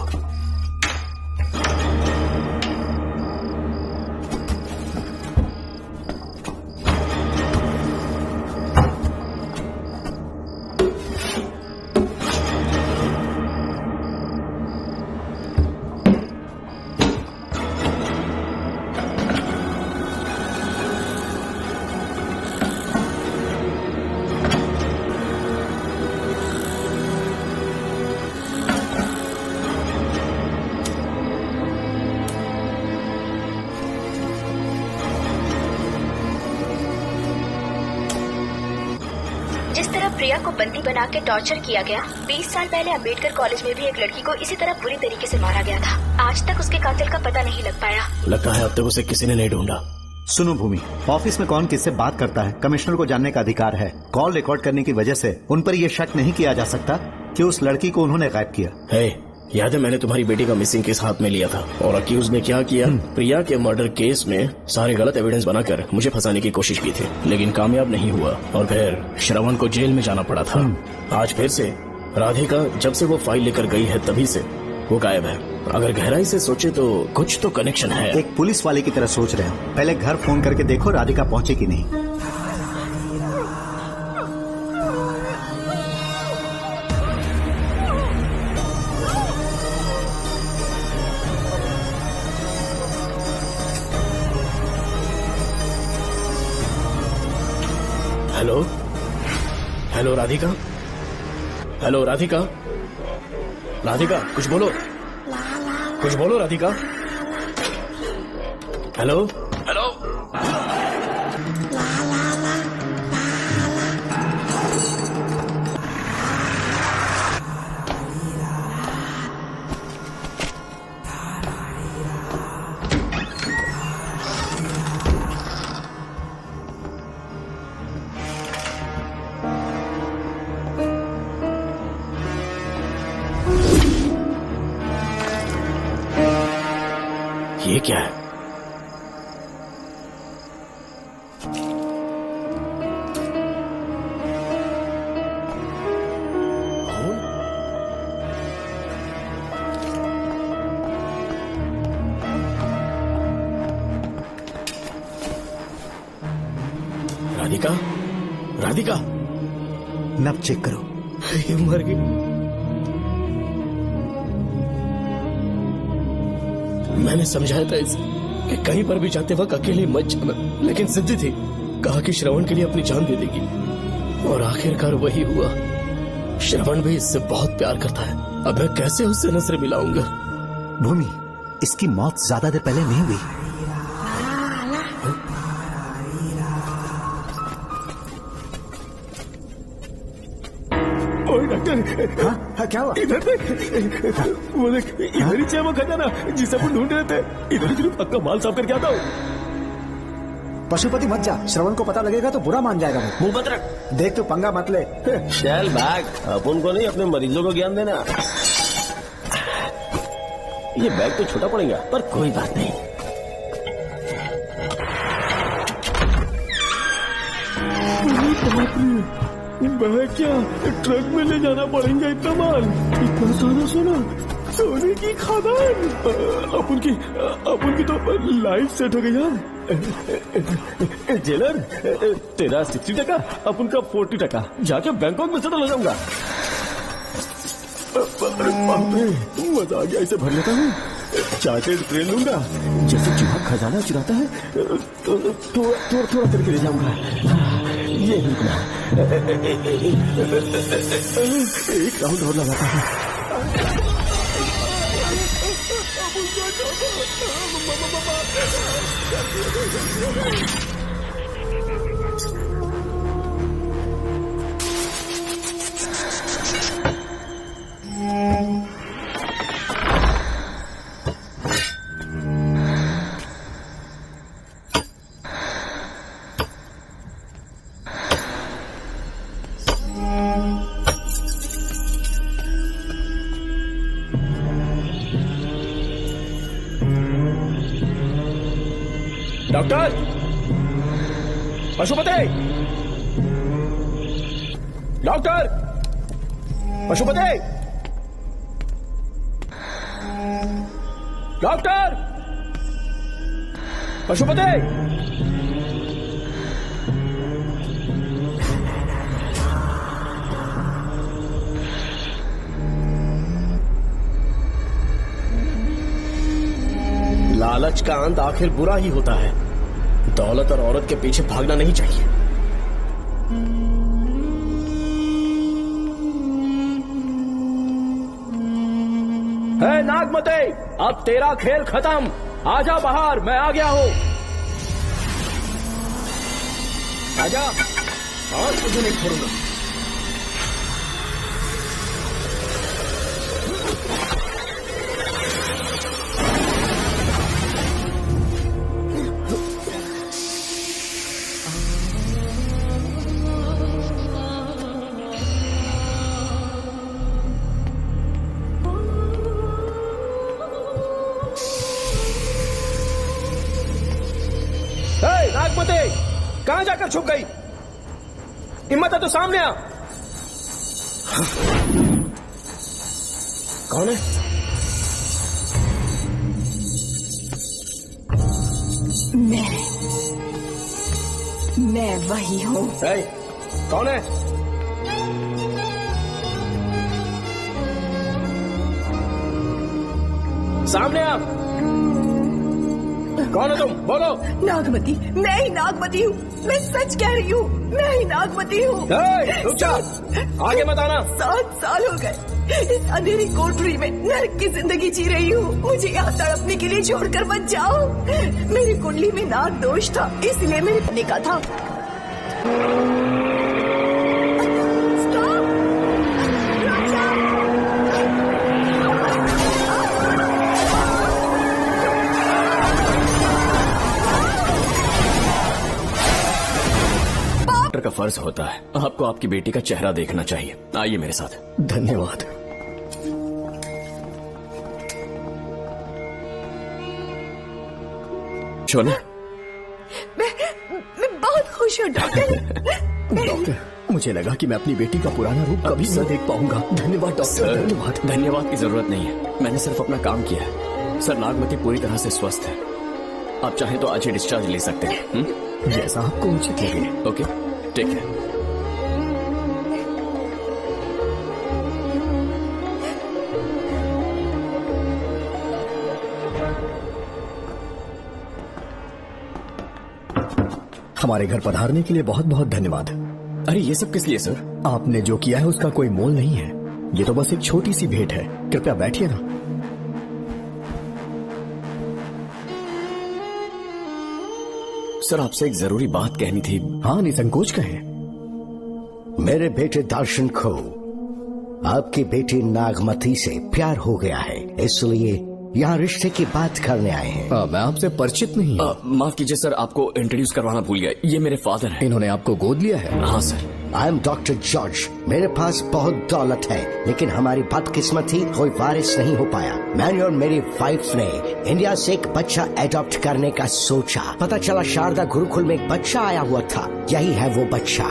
Speaker 9: प्रिया को बंदी बना के टॉर्चर किया गया। 20 साल पहले अम्बेडकर कॉलेज में भी एक लड़की को इसी तरह बुरी तरीके से मारा गया था। आज तक उसके कातिल का पता नहीं लग पाया।
Speaker 4: लगता है अब तक उसे किसी ने नहीं ढूंढा।
Speaker 14: सुनो भूमि, ऑफिस में कौन किससे बात करता है कमिश्नर को जानने का अधिकार है। कॉल रिकॉर्ड करने की वजह से उन पर यह शक नहीं किया जा सकता कि उस लड़की को उन्होंने गायब किया।
Speaker 4: याद है मैंने तुम्हारी बेटी का मिसिंग केस हाथ में लिया था और अक्यूज ने क्या किया, प्रिया के मर्डर केस में सारे गलत एविडेंस बनाकर मुझे फंसाने की कोशिश की थी, लेकिन कामयाब नहीं हुआ और फिर श्रवण को जेल में जाना पड़ा था। आज फिर से राधिका जब से वो फाइल लेकर गई है तभी से वो गायब है। अगर गहराई से सोचे तो कुछ तो कनेक्शन है।
Speaker 14: एक पुलिस वाले की तरह सोच रहे हो। पहले घर फोन करके देखो राधिका पहुंचे कि नहीं।
Speaker 4: Hello hello Radhika, hello Radhika, Radhika कुछ बोलो, कुछ बोलो राधिका। हेलो हेलो ये क्या है? राधिका, राधिका
Speaker 14: नब चेक करो।
Speaker 4: ये मर गई। मैंने समझाया था इसे कि कहीं पर भी जाते वक्त अकेले मत जाना, लेकिन सिद्धि थी, कहा कि श्रवण के लिए अपनी जान दे देगी और आखिरकार वही हुआ। श्रवण भी इससे बहुत प्यार करता है। अब मैं कैसे उससे नजर मिलाऊंगा?
Speaker 14: भूमि, इसकी मौत ज्यादा देर पहले नहीं हुई।
Speaker 3: डॉक्टर, हाँ क्या हुआ?
Speaker 1: इधर देख, वो देख, इधर ही चाहिए वो खजाना जिसे अपन ढूंढ रहे थे। इधर ही सिर्फ पक्का माल साफ करके आता हूँ।
Speaker 3: पशुपति मत जा, श्रवण को पता लगेगा तो बुरा मान जाएगा।
Speaker 13: मुंह मत रख।
Speaker 3: देख तू पंगा मत ले।
Speaker 13: चल भाग, अपन को नहीं अपने मरीजों को ज्ञान देना। ये बैग तो छोटा पड़ेगा पर कोई बात नहीं।
Speaker 1: बैग क्या ट्रक में ले जाना पड़ेगा इतना माल, इतना सारा सोना, सोने की खादान। अपन की तो लाइफ सेट हो गई यार। जेलर, तेरा 60%, अपन का 40%। जाके बैंकॉक में सेटल हो जाऊंगा। मजा आ गया, इसे भर लेता हूँ। चार्टेड ट्रेन लूंगा, जैसे चूहा खजाना चुराता है थोड़ा थोड़ा करके ले जाऊंगा। ये रुकना, एक राउंड और लगाता है। Doctor, Pashupati, doctor, Pashupati, doctor, Pashupati. लालच का अंत आखिर बुरा ही होता है। दौलत और औरत के पीछे भागना नहीं चाहिए। है नागमते, अब तेरा खेल खत्म। आजा बाहर, मैं आ गया हूँ। आजा, और तुझे नहीं छोड़ूंगा।
Speaker 3: नागमती, कहाँ जाकर छुप गई? हिम्मत है तो सामने आ। कौन है?
Speaker 12: मैं वही हूँ।
Speaker 3: कौन है? सामने आ। कौन है तुम? बोलो।
Speaker 12: नागमती, मैं ही नागमती हूँ। मैं सच कह रही हूँ, मैं ही नागमती हूँ।
Speaker 3: रुक जा, आगे मत आना।
Speaker 12: 7 साल हो गए इस अंधेरी कोठरी में नरक की जिंदगी जी रही हूँ। मुझे यहाँ तड़पने के लिए छोड़कर मत जाओ। मेरी कुंडली में नाग दोष था, इसलिए मेरे पत्नी का था।
Speaker 4: डॉक्टर का फर्ज होता है आपको आपकी बेटी का चेहरा देखना चाहिए। आइए मेरे साथ।
Speaker 6: धन्यवाद।
Speaker 4: शोना,
Speaker 12: मैं बहुत खुश हूँ डॉक्टर।
Speaker 1: डॉक्टर, मुझे लगा कि मैं अपनी बेटी का पुराना रूप कभी न देख पाऊंगा। धन्यवाद डॉक्टर। धन्यवाद।
Speaker 4: धन्यवाद की जरूरत नहीं है, मैंने सिर्फ अपना काम किया है। सर, नागमती पूरी तरह से स्वस्थ है। आप चाहें तो आज ही डिस्चार्ज ले सकते हैं।
Speaker 1: जैसा आपको उचित लगे।
Speaker 4: ओके, ठीक है।
Speaker 1: हमारे घर पधारने के लिए बहुत बहुत धन्यवाद।
Speaker 4: अरे ये सब किस लिए सर?
Speaker 1: आपने जो किया है उसका कोई मोल नहीं है। ये तो बस एक छोटी सी भेंट है। कृपया बैठिए ना।
Speaker 4: सर, आपसे एक जरूरी बात कहनी थी।
Speaker 1: हाँ, निसंकोच कहें।
Speaker 10: मेरे बेटे दर्शन को आपकी बेटी नागमती से प्यार हो गया है, इसलिए यहाँ रिश्ते की बात करने आए हैं।
Speaker 1: मैं आपसे परिचित नहीं हूँ।
Speaker 4: माफ कीजिए सर, आपको इंट्रोड्यूस करवाना भूल गया। ये मेरे फादर हैं।
Speaker 1: इन्होंने आपको गोद लिया है?
Speaker 4: हाँ sir.
Speaker 10: I am doctor George. मेरे पास बहुत दौलत है, लेकिन हमारी बदकिस्मती कोई वारिस नहीं हो पाया। मैंने और मेरी वाइफ ने इंडिया से एक बच्चा एडॉप्ट करने का सोचा। पता चला शारदा गुरुकुल में एक बच्चा आया हुआ था। यही है वो बच्चा,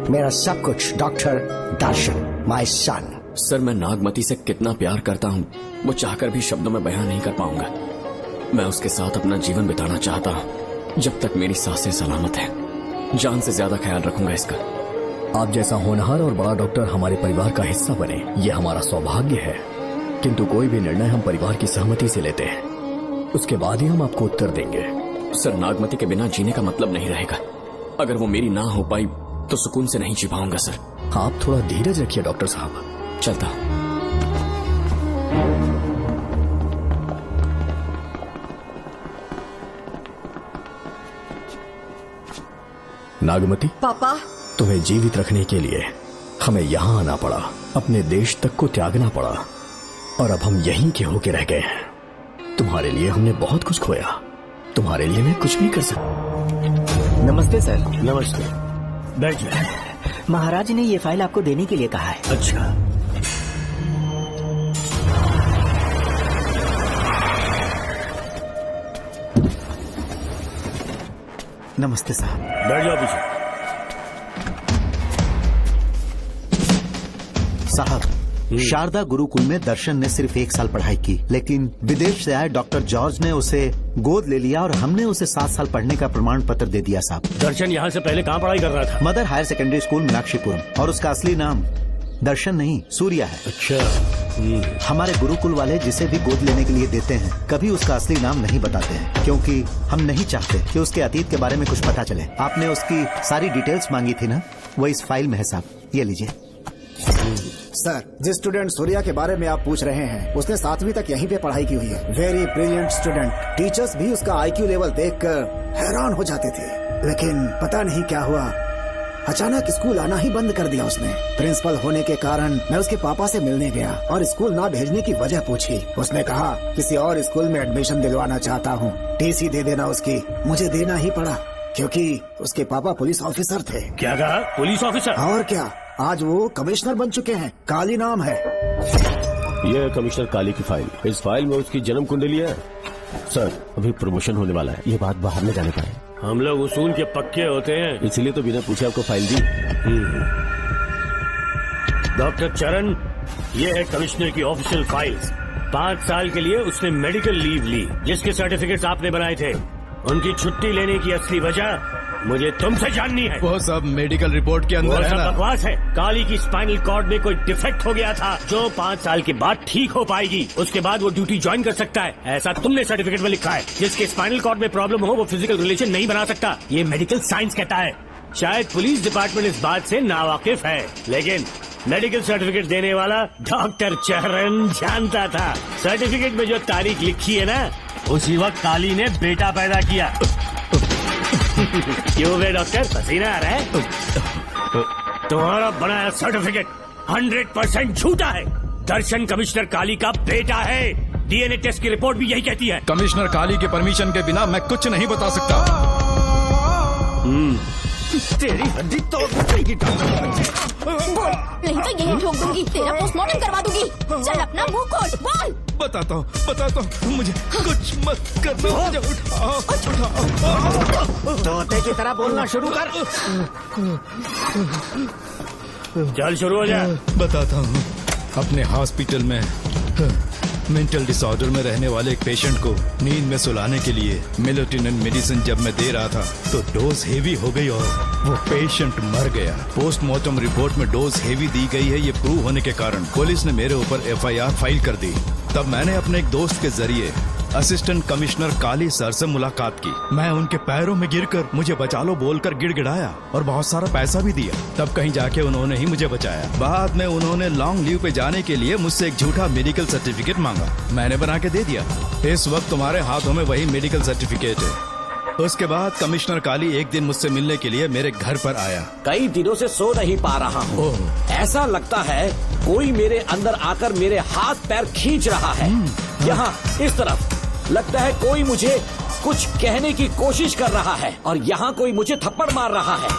Speaker 10: मेरा सब कुछ। Doctor Darshan, my son.
Speaker 4: Sir, मैं नागमती से कितना प्यार करता हूँ वो चाहकर भी शब्दों में बयान नहीं कर पाऊंगा। मैं उसके साथ अपना जीवन बिताना चाहता हूँ जब तक मेरी सांसें सलामत हैं। जान से ज्यादा ख्याल रखूंगा इसका।
Speaker 1: आप जैसा होनहार और बड़ा डॉक्टर हमारे परिवार का हिस्सा बने, ये हमारा सौभाग्य है। किंतु कोई भी निर्णय हम परिवार की सहमति से लेते हैं, उसके बाद ही हम आपको उत्तर देंगे।
Speaker 4: सर, नागमती के बिना जीने का मतलब नहीं रहेगा। अगर वो मेरी ना हो पाई तो सुकून से नहीं जी पाऊंगा सर।
Speaker 1: आप थोड़ा धीरज रखिए डॉक्टर साहब।
Speaker 4: चलता हूं।
Speaker 1: नागमती,
Speaker 12: पापा,
Speaker 1: तुम्हें जीवित रखने के लिए हमें यहाँ आना पड़ा, अपने देश तक को त्यागना पड़ा, और अब हम यहीं के होके रह गए हैं। तुम्हारे लिए हमने बहुत कुछ खोया, तुम्हारे लिए मैं कुछ भी कर सकता।
Speaker 3: नमस्ते सर।
Speaker 1: नमस्ते। बैठ जाए।
Speaker 3: महाराज ने ये फाइल आपको देने के लिए कहा है।
Speaker 1: अच्छा।
Speaker 14: नमस्ते साहब।
Speaker 5: बैठ जाओ पीछे।
Speaker 14: साहब, शारदा गुरुकुल में दर्शन ने सिर्फ 1 साल पढ़ाई की, लेकिन विदेश से आए डॉक्टर जॉर्ज ने उसे गोद ले लिया और हमने उसे 7 साल पढ़ने का प्रमाण पत्र दे दिया साहब।
Speaker 5: दर्शन यहाँ से पहले कहाँ पढ़ाई कर रहा था?
Speaker 14: Mother Higher Secondary School Meenakshipuram, और उसका असली नाम दर्शन नहीं, सूर्या है।
Speaker 5: अच्छा।
Speaker 14: हमारे गुरुकुल वाले जिसे भी गोद लेने के लिए देते हैं कभी उसका असली नाम नहीं बताते हैं, क्योंकि हम नहीं चाहते कि उसके अतीत के बारे में कुछ पता चले। आपने उसकी सारी डिटेल्स मांगी थी ना, वो इस फाइल में है साहब, ये लीजिए।
Speaker 3: सर, जिस स्टूडेंट सूर्या के बारे में आप पूछ रहे हैं उसने 7वीं तक यहीं पे पढ़ाई की हुई है। Very brilliant student. टीचर्स भी उसका IQ लेवल देखकर हैरान हो जाते थे, लेकिन पता नहीं क्या हुआ, अचानक स्कूल आना ही बंद कर दिया उसने। प्रिंसिपल होने के कारण मैं उसके पापा से मिलने गया और स्कूल ना भेजने की वजह पूछी। उसने कहा किसी और स्कूल में एडमिशन दिलवाना चाहता हूँ, TC दे देना उसकी। मुझे देना ही पड़ा क्योंकि उसके पापा पुलिस ऑफिसर थे।
Speaker 5: क्या कहा? Police officer?
Speaker 3: और क्या, आज वो कमिश्नर बन चुके हैं। काली नाम है।
Speaker 13: यह है कमिश्नर काली की फाइल। इस फाइल में उसकी जन्म कुंडली है। सर, अभी प्रमोशन होने वाला है, ये बात बाहर न जाने पाए।
Speaker 5: हम लोग उसूल के पक्के होते हैं।
Speaker 13: इसलिए तो बिना पूछे आपको फाइल दी।
Speaker 5: डॉक्टर चरण, ये है कमिश्नर की ऑफिशियल फाइल्स। 5 साल के लिए उसने मेडिकल लीव ली, जिसके सर्टिफिकेट्स आपने बनाए थे। उनकी छुट्टी लेने की असली वजह मुझे तुमसे जाननी है।
Speaker 15: वो सब मेडिकल रिपोर्ट के अंदर
Speaker 5: वो
Speaker 15: है
Speaker 5: सब
Speaker 15: ना?
Speaker 5: बकवास है। काली की स्पाइनल कॉर्ड में कोई डिफेक्ट हो गया था, जो 5 साल के बाद ठीक हो पाएगी। उसके बाद वो ड्यूटी ज्वाइन कर सकता है। ऐसा तुमने सर्टिफिकेट में लिखा है। जिसके स्पाइनल कॉर्ड में प्रॉब्लम हो वो फिजिकल रिलेशन नहीं बना सकता, ये मेडिकल साइंस कहता है। शायद पुलिस डिपार्टमेंट इस बात से नावाकिफ है, लेकिन मेडिकल सर्टिफिकेट देने वाला डॉक्टर चरण जानता था। सर्टिफिकेट में जो तारीख लिखी है ना, उसी वक्त काली ने बेटा पैदा किया। क्यों बे डॉक्टर, पसीना आ रहा है? तुम्हारा बनाया सर्टिफिकेट 100% झूठा है। दर्शन कमिश्नर काली का बेटा है। डीएनए टेस्ट की रिपोर्ट भी यही कहती है।
Speaker 15: कमिश्नर काली के परमिशन के बिना मैं कुछ नहीं बता सकता।
Speaker 11: तेरी हड्डी तोड़ देगी।
Speaker 9: नहीं तो यही ठोक दूंगी, तेरा पोस्टमार्टम करवा दूंगी। चल अपना मुंह खोल, बोल।
Speaker 15: बताता हूँ, मुझे कुछ मत करना। मुझे उठाओ।
Speaker 11: तोते की तरह बोलना शुरू कर।
Speaker 5: चल शुरू हो जा।
Speaker 15: बताता हूँ, अपने हॉस्पिटल में मेंटल डिसऑर्डर में रहने वाले एक पेशेंट को नींद में सुलाने के लिए मेलेटोनिन मेडिसिन जब मैं दे रहा था तो डोज हेवी हो गई और वो पेशेंट मर गया। पोस्टमार्टम रिपोर्ट में डोज हेवी दी गई है, ये प्रूव होने के कारण पुलिस ने मेरे ऊपर एफआईआर फाइल कर दी। तब मैंने अपने एक दोस्त के जरिए असिस्टेंट कमिश्नर काली सर से मुलाकात की। मैं उनके पैरों में गिरकर मुझे बचा लो बोलकर गिड़गिड़ाया और बहुत सारा पैसा भी दिया। तब कहीं जाके उन्होंने ही मुझे बचाया। बाद में उन्होंने लॉन्ग लीव पे जाने के लिए मुझसे एक झूठा मेडिकल सर्टिफिकेट मांगा, मैंने बना के दे दिया। इस वक्त तुम्हारे हाथों में वही मेडिकल सर्टिफिकेट है। उसके बाद कमिश्नर काली एक दिन मुझसे मिलने के लिए मेरे घर पर आया।
Speaker 8: कई दिनों से सो नहीं पा रहा हूँ। ऐसा लगता है कोई मेरे अंदर आकर मेरे हाथ पैर खींच रहा है। यहाँ इस तरफ लगता है कोई मुझे कुछ कहने की कोशिश कर रहा है और यहाँ कोई मुझे थप्पड़ मार रहा है।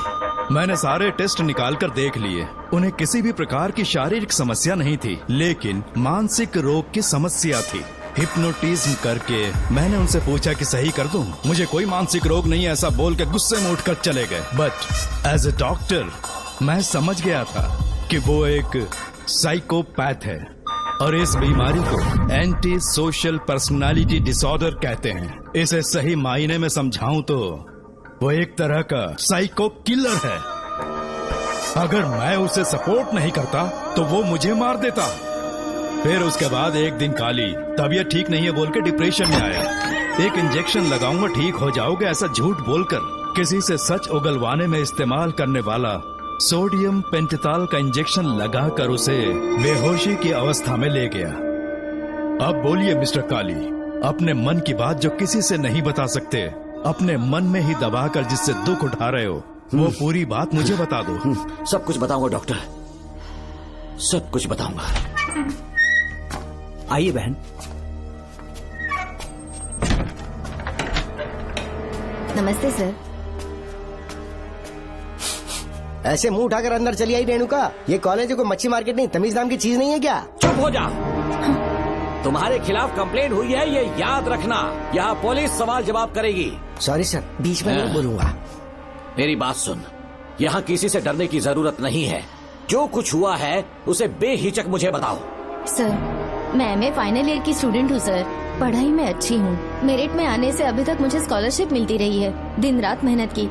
Speaker 15: मैंने सारे टेस्ट निकाल कर देख लिए। उन्हें किसी भी प्रकार की शारीरिक समस्या नहीं थी, लेकिन मानसिक रोग की समस्या थी। हिप्नोटिज्म करके मैंने उनसे पूछा कि सही कर दूं। मुझे कोई मानसिक रोग नहीं, ऐसा बोल के गुस्से में उठकर चले गए। बट एज ए डॉक्टर मैं समझ गया था कि वो एक साइकोपैथ है और इस बीमारी को एंटी सोशल पर्सनालिटी डिसऑर्डर कहते हैं। इसे सही मायने में समझाऊं तो वो एक तरह का साइको किलर है। अगर मैं उसे सपोर्ट नहीं करता तो वो मुझे मार देता। फिर उसके बाद एक दिन काली तबीयत ठीक नहीं है बोल के डिप्रेशन में आया। एक इंजेक्शन लगाऊंगा ठीक हो जाओगे ऐसा झूठ बोलकर किसी से सच उगलवाने में इस्तेमाल करने वाला सोडियम पेंटेथॉल का इंजेक्शन लगाकर उसे बेहोशी की अवस्था में ले गया। अब बोलिए मिस्टर काली, अपने मन की बात जो किसी से नहीं बता सकते, अपने मन में ही दबाकर जिससे दुख उठा रहे हो, वो पूरी बात मुझे बता दो।
Speaker 8: सब कुछ बताऊंगा डॉक्टर, सब कुछ बताऊंगा।
Speaker 11: आइए बहन।
Speaker 9: नमस्ते सर।
Speaker 10: ऐसे मुंह उठाकर अंदर चली आई रेणुका। ये कॉलेज है कोई मच्छी मार्केट नहीं, तमीज नाम की चीज नहीं है क्या?
Speaker 8: चुप हो जा। तुम्हारे खिलाफ कंप्लेंट हुई है, ये याद रखना। यहाँ पुलिस सवाल जवाब करेगी।
Speaker 10: सॉरी सर, बीच में नहीं बोलूंगा।
Speaker 8: मेरी बात सुन, यहाँ किसी से डरने की जरूरत नहीं है। जो कुछ हुआ है उसे बेहिचक मुझे बताओ।
Speaker 9: सर मैं एमए फाइनल ईयर की स्टूडेंट हूँ सर। पढ़ाई में अच्छी हूँ। मेरिट में आने से अभी तक मुझे स्कॉलरशिप मिलती रही है। दिन रात मेहनत की,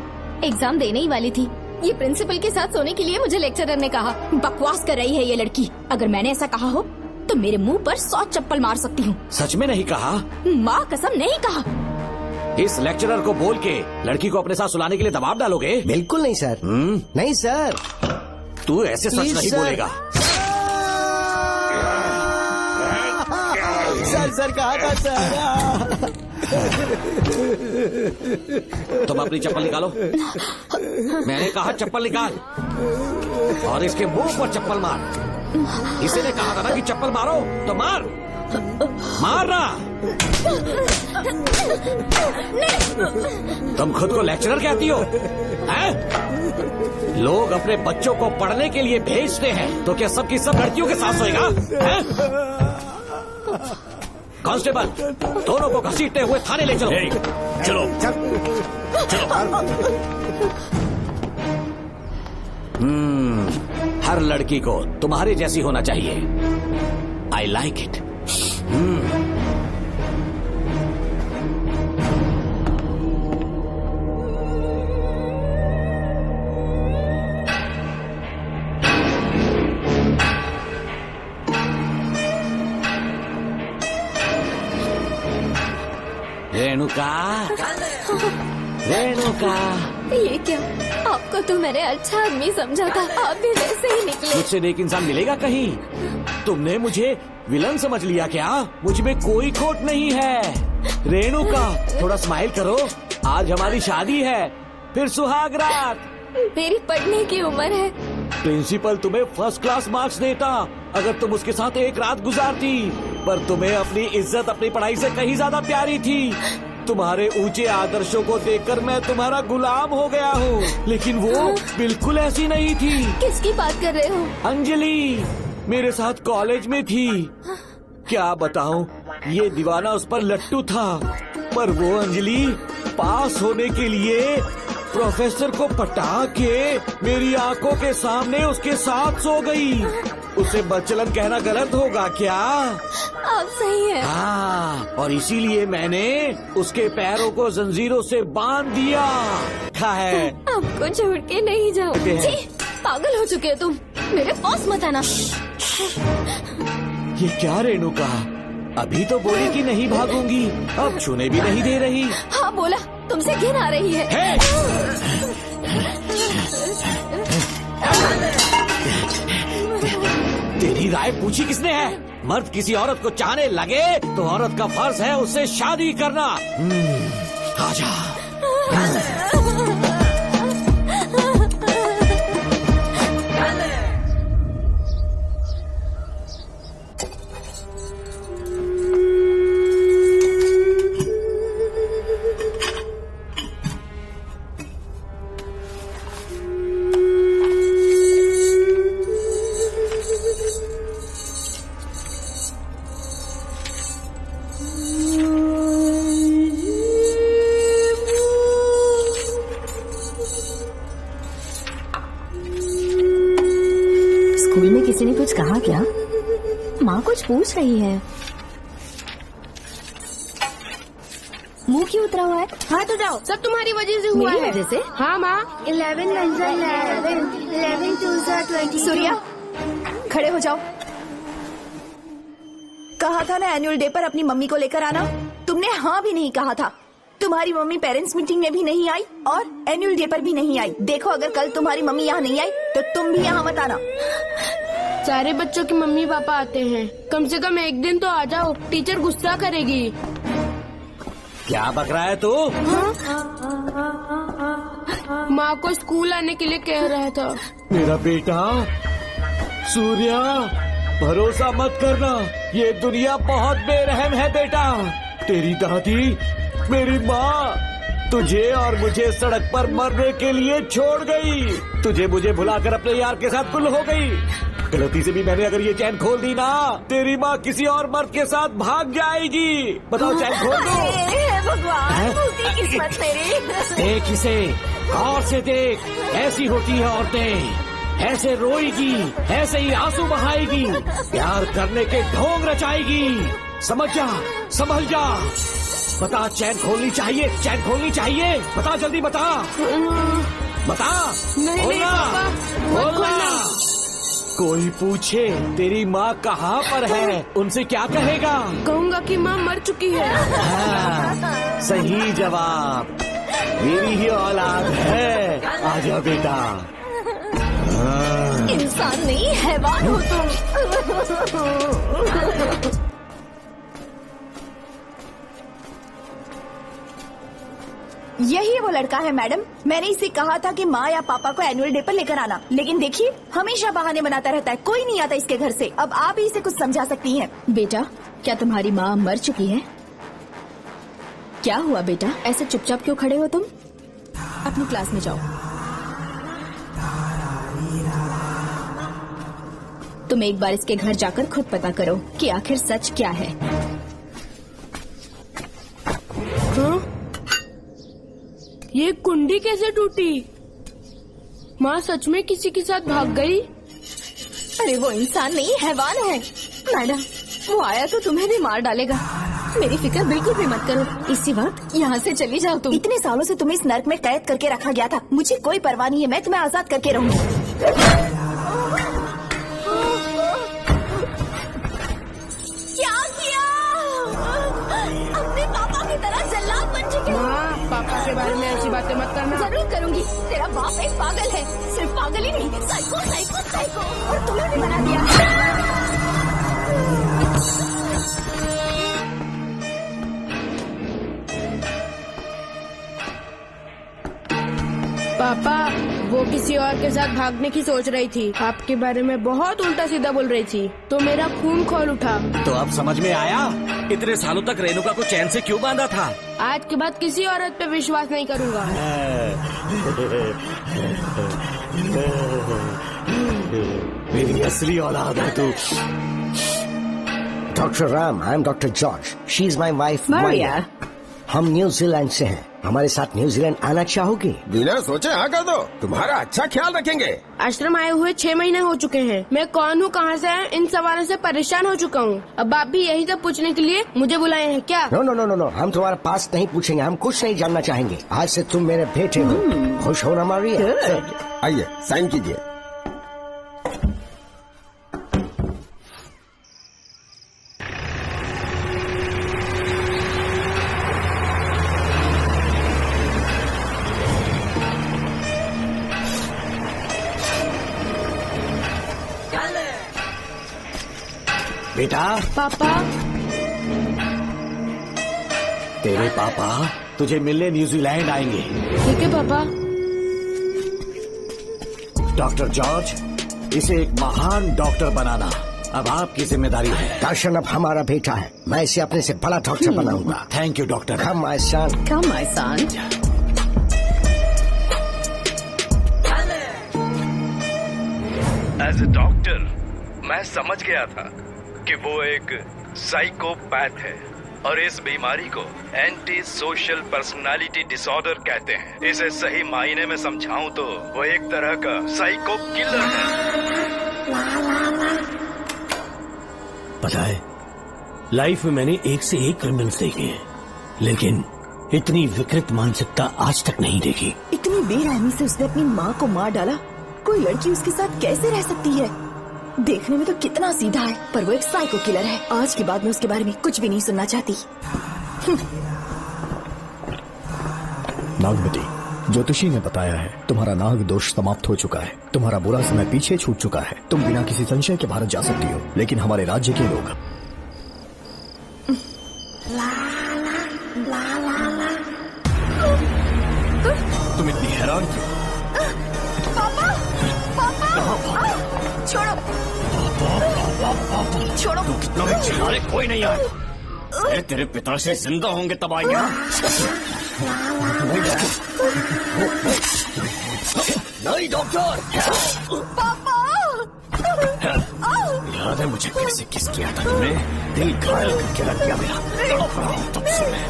Speaker 9: एग्जाम देने ही वाली थी। ये प्रिंसिपल के साथ सोने के लिए मुझे लेक्चरर ने कहा। बकवास कर रही है ये लड़की। अगर मैंने ऐसा कहा हो तो मेरे मुंह पर 100 चप्पल मार सकती हूँ।
Speaker 8: सच में नहीं कहा?
Speaker 9: माँ कसम नहीं कहा।
Speaker 8: इस लेक्चरर को बोल के लड़की को अपने साथ सुलाने के लिए दबाव डालोगे?
Speaker 10: बिल्कुल नहीं सर। नहीं सर।
Speaker 8: तू ऐसे सच नहीं बोलेगा।
Speaker 10: सर कहा था सर।
Speaker 8: तुम अपनी चप्पल निकालो। मैंने कहा चप्पल निकाल और इसके मुंह पर चप्पल मार। इसी ने कहा था ना कि चप्पल मारो तो मार। मारना। तुम खुद को लेक्चरर कहती हो हैं? लोग अपने बच्चों को पढ़ने के लिए भेजते हैं तो क्या सबकी सब लड़कियों के साथ सोएगा? कांस्टेबल, दोनों को घसीटते हुए थाने ले चलो।
Speaker 5: चलो।
Speaker 8: हर लड़की को तुम्हारे जैसी होना चाहिए। I like it. Renuka, Renuka.
Speaker 9: ये क्या? आपको तो मैंने अच्छा आदमी समझा था, आप भी वैसे ही निकले।
Speaker 8: मुझसे नेक इंसान मिलेगा कहीं? तुमने मुझे विलन समझ लिया क्या? मुझ में कोई खोट नहीं है। रेणुका, थोड़ा स्माइल करो। आज हमारी शादी है, फिर सुहाग रात।
Speaker 9: मेरी पढ़ने की उम्र है।
Speaker 8: प्रिंसिपल तुम्हें फर्स्ट क्लास मार्क्स देता अगर तुम उसके साथ एक रात गुजारती, पर तुम्हें अपनी इज्जत अपनी पढ़ाई से कहीं ज्यादा प्यारी थी। तुम्हारे ऊंचे आदर्शों को देखकर मैं तुम्हारा गुलाम हो गया हूँ, लेकिन वो बिल्कुल ऐसी नहीं थी।
Speaker 9: किसकी बात कर रहे हो?
Speaker 8: अंजलि मेरे साथ कॉलेज में थी। क्या बताऊँ, ये दीवाना उस पर लट्टू था, पर वो अंजलि पास होने के लिए प्रोफेसर को पटा के मेरी आंखों के सामने उसके साथ सो गई। उसे बदचलन कहना गलत होगा क्या?
Speaker 9: आप सही है।
Speaker 8: हाँ, और इसीलिए मैंने उसके पैरों को जंजीरों से बांध दिया है।
Speaker 9: आपको छोड़ के नहीं जाऊंगी। पागल हो चुके हो तुम, मेरे पास मत आना।
Speaker 8: ये क्या रेणुका, अभी तो बोली कि नहीं भागूंगी, अब छूने भी नहीं दे रही।
Speaker 9: हाँ बोला, तुमसे घिन आ रही है।
Speaker 8: तेरी राय पूछी किसने है? मर्द किसी औरत को चाहने लगे तो औरत का फर्ज है उससे शादी करना। आजा।
Speaker 2: स्कूल में किसी ने कुछ कहा क्या? माँ कुछ पूछ रही है। मुंह क्यों उतरा हुआ है? हाथ उठाओ।
Speaker 16: सब तुम्हारी वजह से हुआ है।
Speaker 2: मेरी वजह से?
Speaker 16: हाँ माँ।
Speaker 12: 11 2 20।
Speaker 2: सूर्या,
Speaker 12: खड़े हो जाओ। कहा था ना एनुअल डे पर अपनी मम्मी को लेकर आना, तुमने हाँ भी नहीं कहा था। तुम्हारी मम्मी पेरेंट्स मीटिंग में भी नहीं आई और एनुअल डे पर भी नहीं आई। देखो, अगर कल तुम्हारी मम्मी यहाँ नहीं आई तो तुम भी यहाँ मत आना।
Speaker 16: सारे बच्चों की मम्मी पापा आते हैं, कम से कम एक दिन तो आ जाओ, टीचर गुस्सा करेगी।
Speaker 8: क्या बक रहा है तू?
Speaker 16: माँ को स्कूल आने के लिए कह रहा था।
Speaker 8: मेरा बेटा सूर्या, भरोसा मत करना, ये दुनिया बहुत बेरहम है बेटा। तेरी दादी, मेरी माँ तुझे और मुझे सड़क पर मरने के लिए छोड़ गई। तुझे मुझे भुलाकर अपने यार के साथ गुल हो गई। गलती से भी मैंने अगर ये चैन खोल दी ना, तेरी माँ किसी और मर्द के साथ भाग जाएगी। बताओ, चैन खोल दो।
Speaker 12: भगवान, किस्मत तेरी।
Speaker 8: देख इसे, और से देख, ऐसी होती है औरतें, ऐसे रोएगी, ऐसे ही आंसू बहाएगी, प्यार करने के ढोंग रचाएगी। समझ जा, संभल जा। बता, चैन खोलनी चाहिए, चैन खोलनी चाहिए। बता, जल्दी बता, बता।
Speaker 16: नहीं,
Speaker 8: बोलना, बोलना। कोई पूछे तेरी माँ कहाँ पर है, उनसे क्या कहेगा?
Speaker 16: कहूँगा कि माँ मर चुकी है।
Speaker 8: हाँ, सही जवाब। मेरी ही औलाद है। आजा बेटा।
Speaker 12: इंसान नहीं, हैवान हो तुम। यही वो लड़का है मैडम। मैंने इसे कहा था कि माँ या पापा को एनुअल डे पर लेकर आना, लेकिन देखिए हमेशा बहाने बनाता रहता है, कोई नहीं आता इसके घर से। अब आप ही इसे कुछ समझा सकती हैं।
Speaker 2: बेटा, क्या तुम्हारी माँ मर चुकी है? क्या हुआ बेटा, ऐसे चुपचाप क्यों खड़े हो तुम? अपनी क्लास में जाओ। तुम एक बार इसके घर जाकर खुद पता करो कि आखिर सच क्या है।
Speaker 16: ये कुंडी कैसे टूटी? माँ सच में किसी के साथ भाग गई?
Speaker 2: अरे वो इंसान नहीं, हैवान है। मैडम, वो आया तो तुम्हें भी मार डालेगा। मेरी फिक्र बिल्कुल भी मत करो। इसी वक्त यहाँ से चली जाओ तुम।
Speaker 12: इतने सालों से तुम्हें इस नर्क में कैद करके रखा गया था, मुझे कोई परवाह नहीं है, मैं तुम्हें आजाद करके रहूंगी। क्या किया? अपने पापा की तरह जल्लाद बन चुके हो।
Speaker 16: पापा के बारे में ऐसी बातें मत करना।
Speaker 12: जरूर करूंगी। तेरा बाप एक पागल है, सिर्फ पागल ही नहीं, साइको साइको साइको, और तुम्हें भी बना दिया।
Speaker 16: पापा, वो किसी और के साथ भागने की सोच रही थी, आपके बारे में बहुत उल्टा सीधा बोल रही थी, तो मेरा खून खौल उठा।
Speaker 8: तो अब समझ में आया इतने सालों तक रेणुका को चैन से क्यों बांधा था?
Speaker 16: आज के बाद किसी औरत पे विश्वास नहीं करूंगा।
Speaker 10: मेरी असली औलाद है तू। Doctor Ram, I am doctor George, she is my wife Maria. हम न्यूजीलैंड से हैं, हमारे साथ न्यूजीलैंड आना चाहोगे?
Speaker 17: बिना सोचे हाँ कर दो, तुम्हारा अच्छा ख्याल रखेंगे।
Speaker 16: आश्रम आए हुए 6 महीने हो चुके हैं। मैं कौन हूँ, कहाँ से है, इन सवालों से परेशान हो चुका हूँ। अब आप भी यही सब पूछने के लिए मुझे बुलाए हैं क्या?
Speaker 10: No no no no no, हम तुम्हारा पास नहीं पूछेंगे, हम कुछ नहीं जानना चाहेंगे। आज से तुम मेरे बेटे हो। खुश हो ना मारिया?
Speaker 17: आइए साइन कीजिए।
Speaker 10: बेटा।
Speaker 16: पापा।
Speaker 10: तेरे पापा तुझे मिलने न्यूजीलैंड आएंगे।
Speaker 16: ठीक है पापा।
Speaker 10: डॉक्टर जॉर्ज, इसे एक महान डॉक्टर बनाना अब आपकी जिम्मेदारी है। दर्शन अब हमारा बेटा है, मैं इसे अपने से बड़ा डॉक्टर बनाऊंगा। Thank you doctor. Come my son,
Speaker 2: come my son.
Speaker 15: As a doctor मैं समझ गया था कि वो एक साइकोपैथ है और इस बीमारी को एंटी सोशल पर्सनालिटी डिसऑर्डर कहते हैं। इसे सही मायने में समझाऊं तो वो एक तरह का साइको किलर है।
Speaker 11: पता है, लाइफ में मैंने एक से एक क्रिमिनल्स देखे हैं, लेकिन इतनी विकृत मानसिकता आज तक नहीं देखी।
Speaker 12: इतनी बेरहमी से उसने अपनी माँ को मार डाला। कोई लड़की उसके साथ कैसे रह सकती है? देखने में तो कितना सीधा है, पर वो एक साइको किलर है। आज के बाद मैं उसके बारे में कुछ भी नहीं सुनना चाहती।
Speaker 3: नागमती, ज्योतिषी ने बताया है तुम्हारा नाग दोष समाप्त हो चुका है, तुम्हारा बुरा समय पीछे छूट चुका है, तुम बिना किसी संशय के भारत जा सकती हो। लेकिन हमारे राज्य के लोग
Speaker 11: तुम इतनी हैरान क्यों?
Speaker 12: छोड़ो, छोड़ो।
Speaker 11: तू कितना भी चिल्ला ले, कोई नहीं आए। अरे तेरे पिता से जिंदा होंगे तब आएंगे। नहीं डॉक्टर।
Speaker 12: पापा।
Speaker 11: याद है मुझे फिर से किस किया था तुमने? दिल घायल करके रख दिया मेरा। तड़प रहा हूं तब से मैं।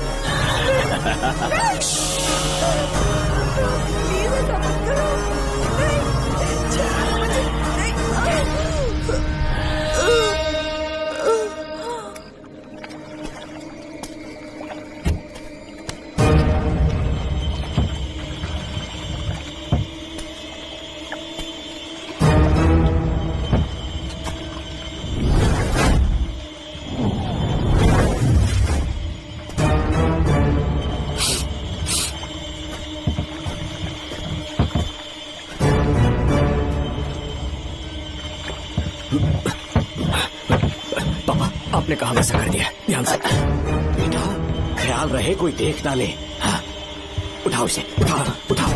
Speaker 11: आपने कहा वैसा कर दिया, ध्यान से।
Speaker 10: बेटा ख्याल रहे कोई देख ना ले। हाँ, उठाओ इसे, उठाओ उठाओ।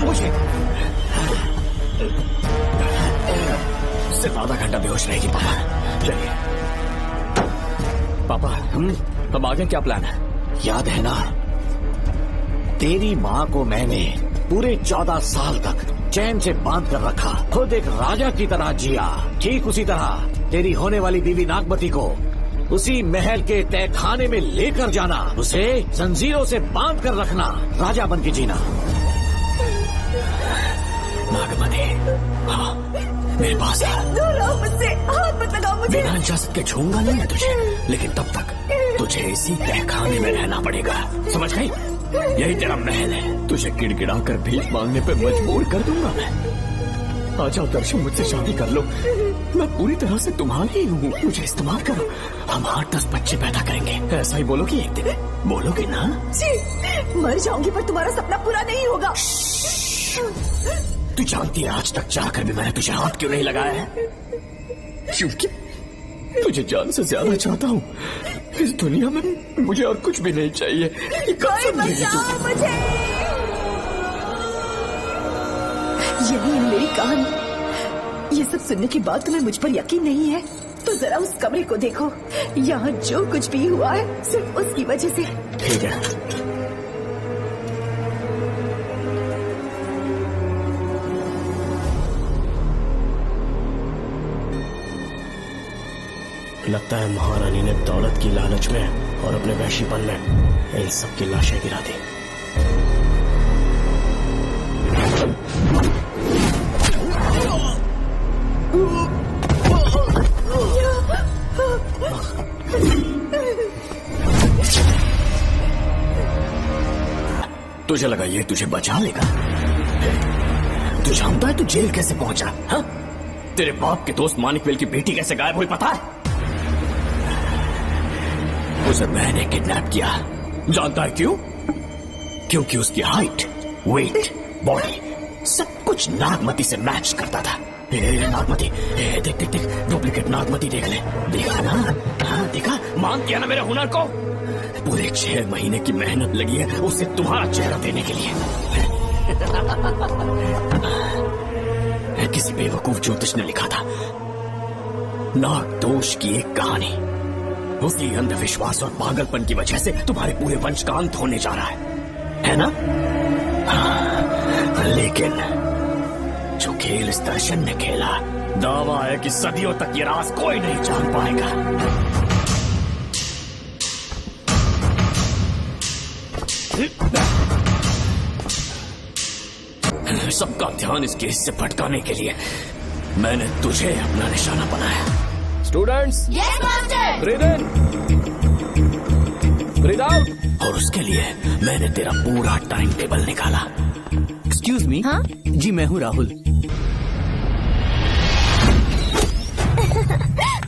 Speaker 10: मुझे
Speaker 11: सिर्फ आधा घंटा बेहोश रहेगी पापा। चलिए पापा, अब आगे क्या प्लान है?
Speaker 10: याद है ना, तेरी माँ को मैंने पूरे 14 साल तक चैन से बांध कर रखा, खुद एक राजा की तरह जिया। ठीक उसी तरह तेरी होने वाली बीवी नागमती को
Speaker 11: उसी महल के तहखाने में लेकर जाना, उसे जंजीरों से बांध कर रखना, राजा बन के जीना।
Speaker 4: नागमती, हाँ, मेरे पास है।
Speaker 12: दूर रहो मुझसे, हाथ मत लगाओ मुझे।
Speaker 4: बिना इजाजत के छूंगा नहीं है तुझे, लेकिन तब तक तुझे इसी तहखाने में रहना पड़ेगा, समझ गई? यही तेरा महल है। तुझे गिड़गिड़ा कर भीख मांगने पे मजबूर कर दूंगा मैं। आ जाओ दर्शन, मुझसे शादी कर लो, मैं पूरी तरह से तुम्हारी ही हूँ। मुझे इस्तेमाल करो, हम 8-10 बच्चे पैदा करेंगे। ऐसा ही बोलोगी एक दिन? बोलोगी ना?
Speaker 12: जी, मर जाऊंगी पर तुम्हारा सपना पूरा नहीं होगा।
Speaker 4: तू जानती है आज तक जाकर भी मैंने तुझे हाथ क्यों नहीं लगाया है? क्योंकि तुझे जान से ज्यादा चाहता हूँ। इस दुनिया में मुझे और कुछ भी नहीं चाहिए।
Speaker 12: मुझे यही है मेरी कहानी। ये सब सुनने के बाद तुम्हें मुझ पर यकीन नहीं है तो जरा उस कमरे को देखो। यहाँ जो कुछ भी हुआ है सिर्फ उसकी वजह से।
Speaker 4: ठीक है, लगता है महारानी ने दौलत की लालच में और अपने वैशीपन में इन सब की लाशें गिरा दी। तुझे लगा ये तुझे बचा लेगा? तू जानता है तू जेल कैसे पहुंचा? हाँ? तेरे बाप के दोस्त मानिकवेल की बेटी कैसे गायब हुई पता है? उसे मैंने किडनैप किया। जानता है क्यों? क्योंकि उसकी हाइट, वेट, बॉडी सब कुछ नागमती से मैच करता था। नागमती, देख देख देख, डुप्लीकेट नागमती देख ले। देखा ना? हाँ देखा? मान किया ना मेरे हुनर को? पूरे 6 महीने की मेहनत लगी है उसे तुम्हारा चेहरा देने के लिए। किसी बेवकूफ ज्योतिष ने लिखा था नाग दोष की एक कहानी। उसी अंधविश्वास और पागलपन की वजह से तुम्हारे पूरे वंश का अंत होने जा रहा है ना? हाँ, लेकिन जो खेल इस दर्शन ने खेला, दावा है कि सदियों तक ये राज कोई नहीं जान पाएगा। सबका ध्यान इस केस से भटकाने के लिए मैंने तुझे अपना निशाना बनाया। Students,
Speaker 9: yes master.
Speaker 4: ब्रीथ इन, ब्रीथ आउट। और उसके लिए मैंने तेरा पूरा टाइम टेबल निकाला।
Speaker 1: Excuse me.
Speaker 9: हाँ?
Speaker 1: जी मैं हूँ राहुल।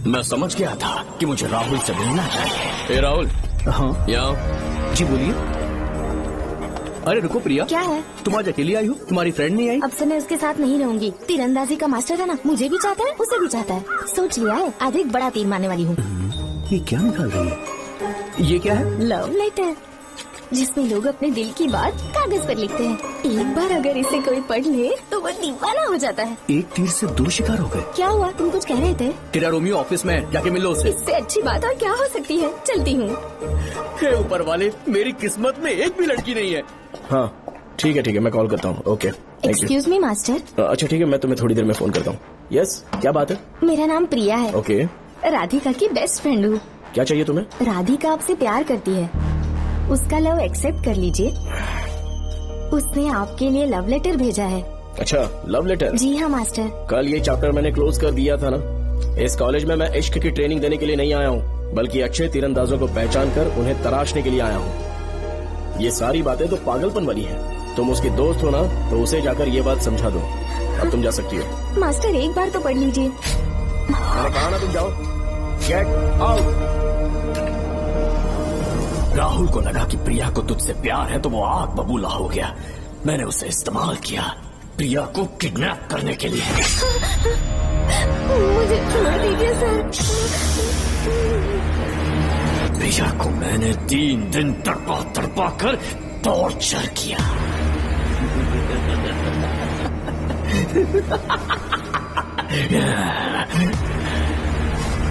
Speaker 4: मैं समझ गया था कि मुझे राहुल से मिलना चाहिए। ए राहुल।
Speaker 1: हाँ
Speaker 4: यहाँ।
Speaker 1: जी बोलिए। अरे रुको प्रिया,
Speaker 9: क्या है?
Speaker 1: तुम आज अकेली आई हो? तुम्हारी फ्रेंड नहीं आई?
Speaker 9: अब से मैं उसके साथ नहीं रहूंगी। तीरंदाजी का मास्टर है ना, मुझे भी चाहता है, उसे भी चाहता है। सोच लिया है, आज एक बड़ा तीर मारने वाली हूँ।
Speaker 1: ये क्या निकाल रही है? ये क्या है?
Speaker 9: लव लेटर, जिसमें लोग अपने दिल की बात कागज पर लिखते हैं। एक बार अगर इसे कोई पढ़ ले तो वो दीवाना हो जाता है।
Speaker 1: एक तीर से 2 शिकार हो गए।
Speaker 9: क्या हुआ? तुम कुछ कह रहे थे?
Speaker 1: तेरा रोमियो ऑफिस में, जाके मिलो उससे।
Speaker 9: इससे अच्छी बात और क्या हो सकती है? चलती हूँ।
Speaker 1: हे ऊपर वाले, मेरी किस्मत में एक भी लड़की नहीं है।
Speaker 4: हाँ ठीक है, मैं कॉल करता हूँ। Okay,
Speaker 9: excuse me master.
Speaker 4: अच्छा ठीक है, मैं तुम्हें थोड़ी देर में फोन करता हूँ। यस, क्या बात है?
Speaker 9: मेरा नाम प्रिया है।
Speaker 4: ओके।
Speaker 9: राधिका की बेस्ट फ्रेंड हूँ।
Speaker 4: क्या चाहिए तुम्हें?
Speaker 9: राधिका आपसे प्यार करती है, उसका लव एक्सेप्ट कर लीजिए। उसने आपके लिए लव लेटर भेजा है।
Speaker 4: अच्छा, लव लेटर?
Speaker 9: जी हाँ मास्टर।
Speaker 4: कल ये चैप्टर मैंने क्लोज कर दिया था ना। इस कॉलेज में मैं इश्क की ट्रेनिंग देने के लिए नहीं आया हूँ, बल्कि अच्छे तीरंदाजों को पहचान कर उन्हें तराशने के लिए आया हूँ। ये सारी बातें तो पागलपन वाली है। तुम उसकी दोस्त हो ना, तो उसे जाकर ये बात समझा दो। अब तुम जा सकती हो।
Speaker 9: मास्टर एक बार तो पढ़ लीजिए।
Speaker 4: मैंने कहा ना तुम जाओ। Get out. राहुल को लगा कि प्रिया को तुझसे प्यार है तो वो आग बबूला हो गया। मैंने उसे इस्तेमाल किया प्रिया को किडनैप करने के लिए।
Speaker 9: मुझे छोड़ दीजिए सर।
Speaker 4: प्रिया को मैंने 3 दिन तड़पा कर टॉर्चर किया।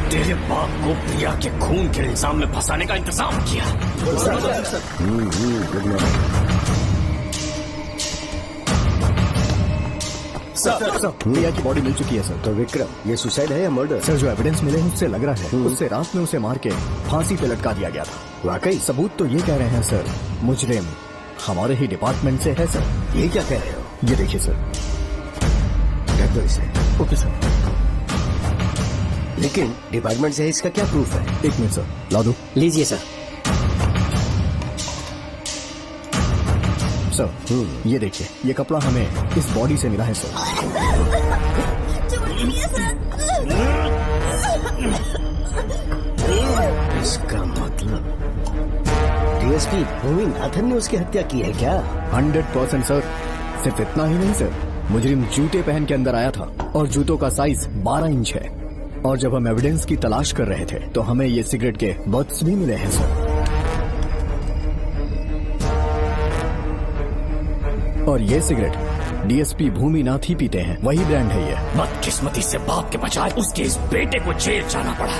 Speaker 4: तेरे बाप को प्रिया के खून के इल्जाम में फंसाने का इंतजाम किया।
Speaker 3: सर, प्रिया की बॉडी मिल चुकी है सर।
Speaker 10: तो विक्रम, ये सुसाइड है या मर्डर?
Speaker 3: सर, जो एविडेंस मिले हैं उससे लग रहा है उससे रात में उसे मार के फांसी पे लटका दिया गया था।
Speaker 10: वाकई?
Speaker 3: सबूत तो ये कह रहे हैं सर, मुजरिम हमारे ही डिपार्टमेंट से है सर।
Speaker 10: ये क्या कह रहे हो?
Speaker 3: ये देखिए सर।
Speaker 10: रख दो इसे।
Speaker 3: Okay sir.
Speaker 10: लेकिन डिपार्टमेंट से इसका क्या प्रूफ है?
Speaker 3: एक मिनट सर, ला दो।
Speaker 10: लीजिए सर।
Speaker 3: सर, ये देखिए, ये कपड़ा हमें इस बॉडी से मिला है सर।
Speaker 10: इसका मतलब डीएसपी भूमिनाथन ने उसकी हत्या की है क्या?
Speaker 3: 100% सर। सिर्फ इतना ही नहीं सर, मुजरिम जूते पहन के अंदर आया था और जूतों का साइज 12 इंच है। और जब हम एविडेंस की तलाश कर रहे थे तो हमें ये सिगरेट के बट्स भी मिले हैं सर। और ये सिगरेट डीएसपी भूमिनाथ ही पीते हैं, वही ब्रांड है ये।
Speaker 4: बदकिस्मती से बाप के बजाय उसके इस बेटे को जेल जाना पड़ा।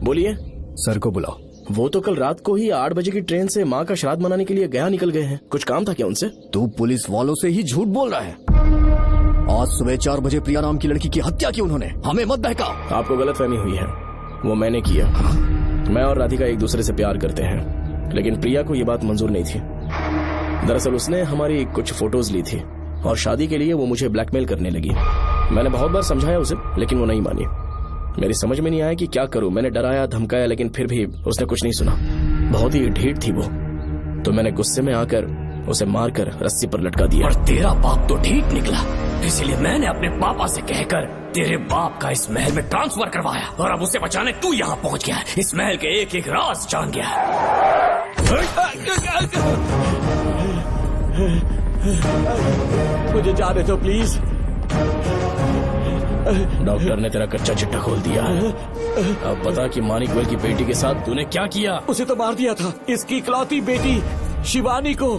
Speaker 1: बोलिए।
Speaker 3: सर को बुलाओ।
Speaker 1: वो तो कल रात को ही 8 बजे की ट्रेन से माँ का श्राद्ध मनाने के लिए गया निकल गए हैं। कुछ काम था क्या उनसे?
Speaker 3: तू पुलिस वालों से ही झूठ बोल रहा है। आज सुबह 4 बजे प्रिया नाम की लड़की की हत्या की उन्होंने। हमें मत बहकाओ।
Speaker 1: आपको गलतफहमी हुई है, वो मैंने किया। मैं और राधिका एक दूसरे से प्यार करते हैं, लेकिन प्रिया को ये बात मंजूर नहीं थी। दरअसल उसने हमारी कुछ फोटोज ली थी और शादी के लिए वो मुझे ब्लैकमेल करने लगी। मैंने बहुत बार समझाया उसे, लेकिन वो नहीं मानी। मेरी समझ में नहीं आया कि क्या करूं। मैंने डराया धमकाया, लेकिन फिर भी उसने कुछ नहीं सुना। बहुत ही ढीठ थी वो, तो मैंने गुस्से में आकर उसे मारकर रस्सी पर लटका दिया।
Speaker 4: और तेरा बाप तो ठीक निकला, इसलिए मैंने अपने पापा से कहकर तेरे बाप का इस महल में ट्रांसफर करवाया, और अब उसे बचाने तू यहाँ पहुँच गया। इस महल के एक एक राज जान गया।
Speaker 11: मुझे जाने दो प्लीज।
Speaker 1: डॉक्टर ने तेरा कच्चा चिट्ठा खोल दिया। अब पता कि मानिक गोयल की बेटी के साथ तूने क्या किया।
Speaker 11: उसे तो मार दिया था। इसकी इकलौती बेटी शिवानी को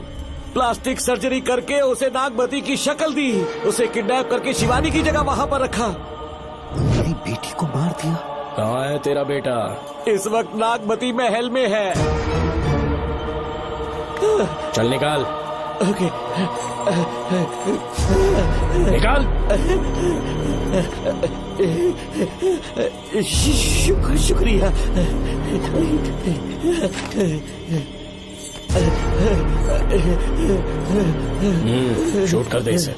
Speaker 11: प्लास्टिक सर्जरी करके उसे नागमती की शक्ल दी। उसे किडनैप करके शिवानी की जगह वहाँ पर रखा।
Speaker 10: मेरी बेटी को मार दिया?
Speaker 1: कहाँ है तेरा बेटा?
Speaker 11: इस वक्त नागमती महल में है।
Speaker 1: चल निकाल।
Speaker 11: ओके।
Speaker 1: निकाल।
Speaker 11: शुक्रिया।
Speaker 1: शूट कर दे इसे।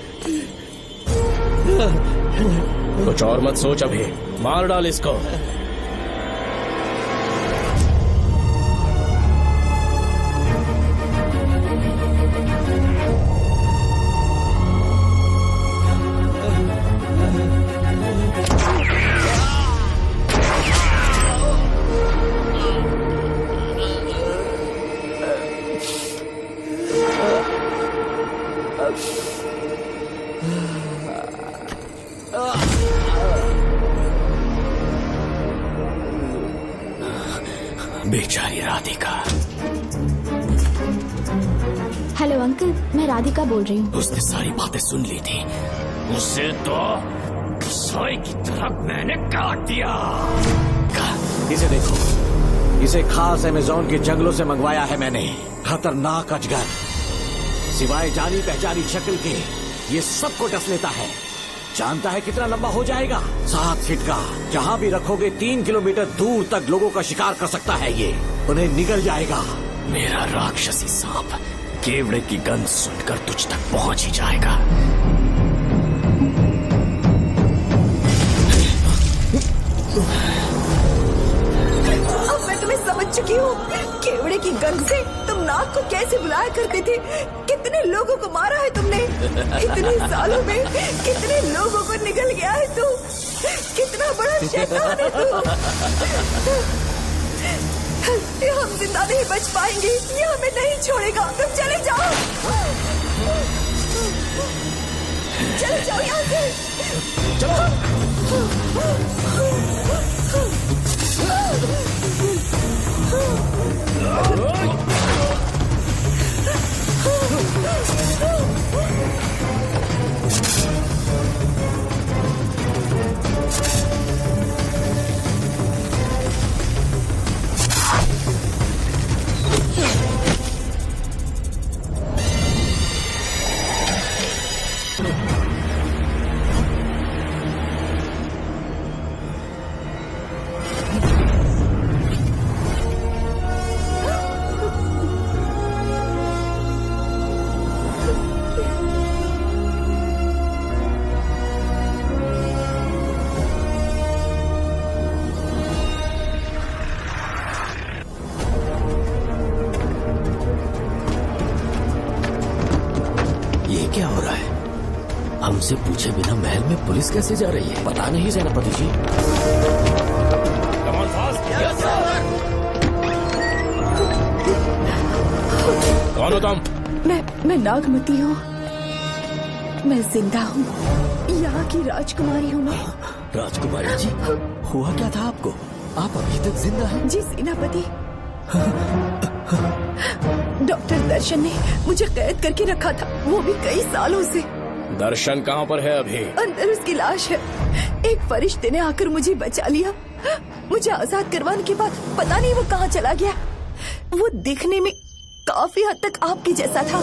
Speaker 1: कुछ और मत सोच, अभी मार डाल इसको।
Speaker 4: बेचारी राधिका।
Speaker 9: हेलो अंकल, मैं राधिका बोल रही हूँ।
Speaker 4: उसने सारी बातें सुन ली थी। उसे तो सोए की तरह मैंने काट दिया।
Speaker 8: इसे देखो, इसे खास अमेज़न के जंगलों से मंगवाया है मैंने। खतरनाक अजगर, सिवाय जानी पहचानी शक्ल के ये सबको डस लेता है। जानता है कितना लंबा हो जाएगा? 7 फीट का। जहाँ भी रखोगे 3 किलोमीटर दूर तक लोगों का शिकार कर सकता है ये। उन्हें निगल जाएगा।
Speaker 4: मेरा राक्षसी सांप केवड़े की गंध सुनकर तुझ तक पहुंच ही जाएगा।
Speaker 12: अब मैं तुम्हें समझ चुकी हूँ। केवड़े की गंध से तुम नाग को कैसे बुलाया करते थे। कितने लोगों को मारा है तुमने। इतने सालों में कितने लोगों को निगल गया है तू। कितना बड़ा शैतान है तू। हम जिंदा नहीं बच पाएंगे। ये हमें नहीं छोड़ेगा। तुम चले जाओ, चले जाओ यहाँ से।
Speaker 6: हमसे पूछे बिना महल में पुलिस कैसे जा रही है?
Speaker 8: पता नहीं सेनापति जी।
Speaker 5: कौन हो तुम?
Speaker 12: मैं नागमती हूँ। मैं जिंदा हूँ। यहाँ की राजकुमारी हूँ मैं।
Speaker 6: राजकुमारी जी, हुआ क्या था आपको? आप अभी तक जिंदा हैं?
Speaker 12: जी सेनापति। डॉक्टर दर्शन ने मुझे कैद करके रखा था, वो भी कई सालों से।
Speaker 5: दर्शन कहाँ पर है अभी?
Speaker 12: अंदर उसकी लाश है। एक फरिश्ते ने आकर मुझे बचा लिया। मुझे आजाद करवाने के बाद पता नहीं वो कहाँ चला गया। वो दिखने में काफी हद तक आपके जैसा था।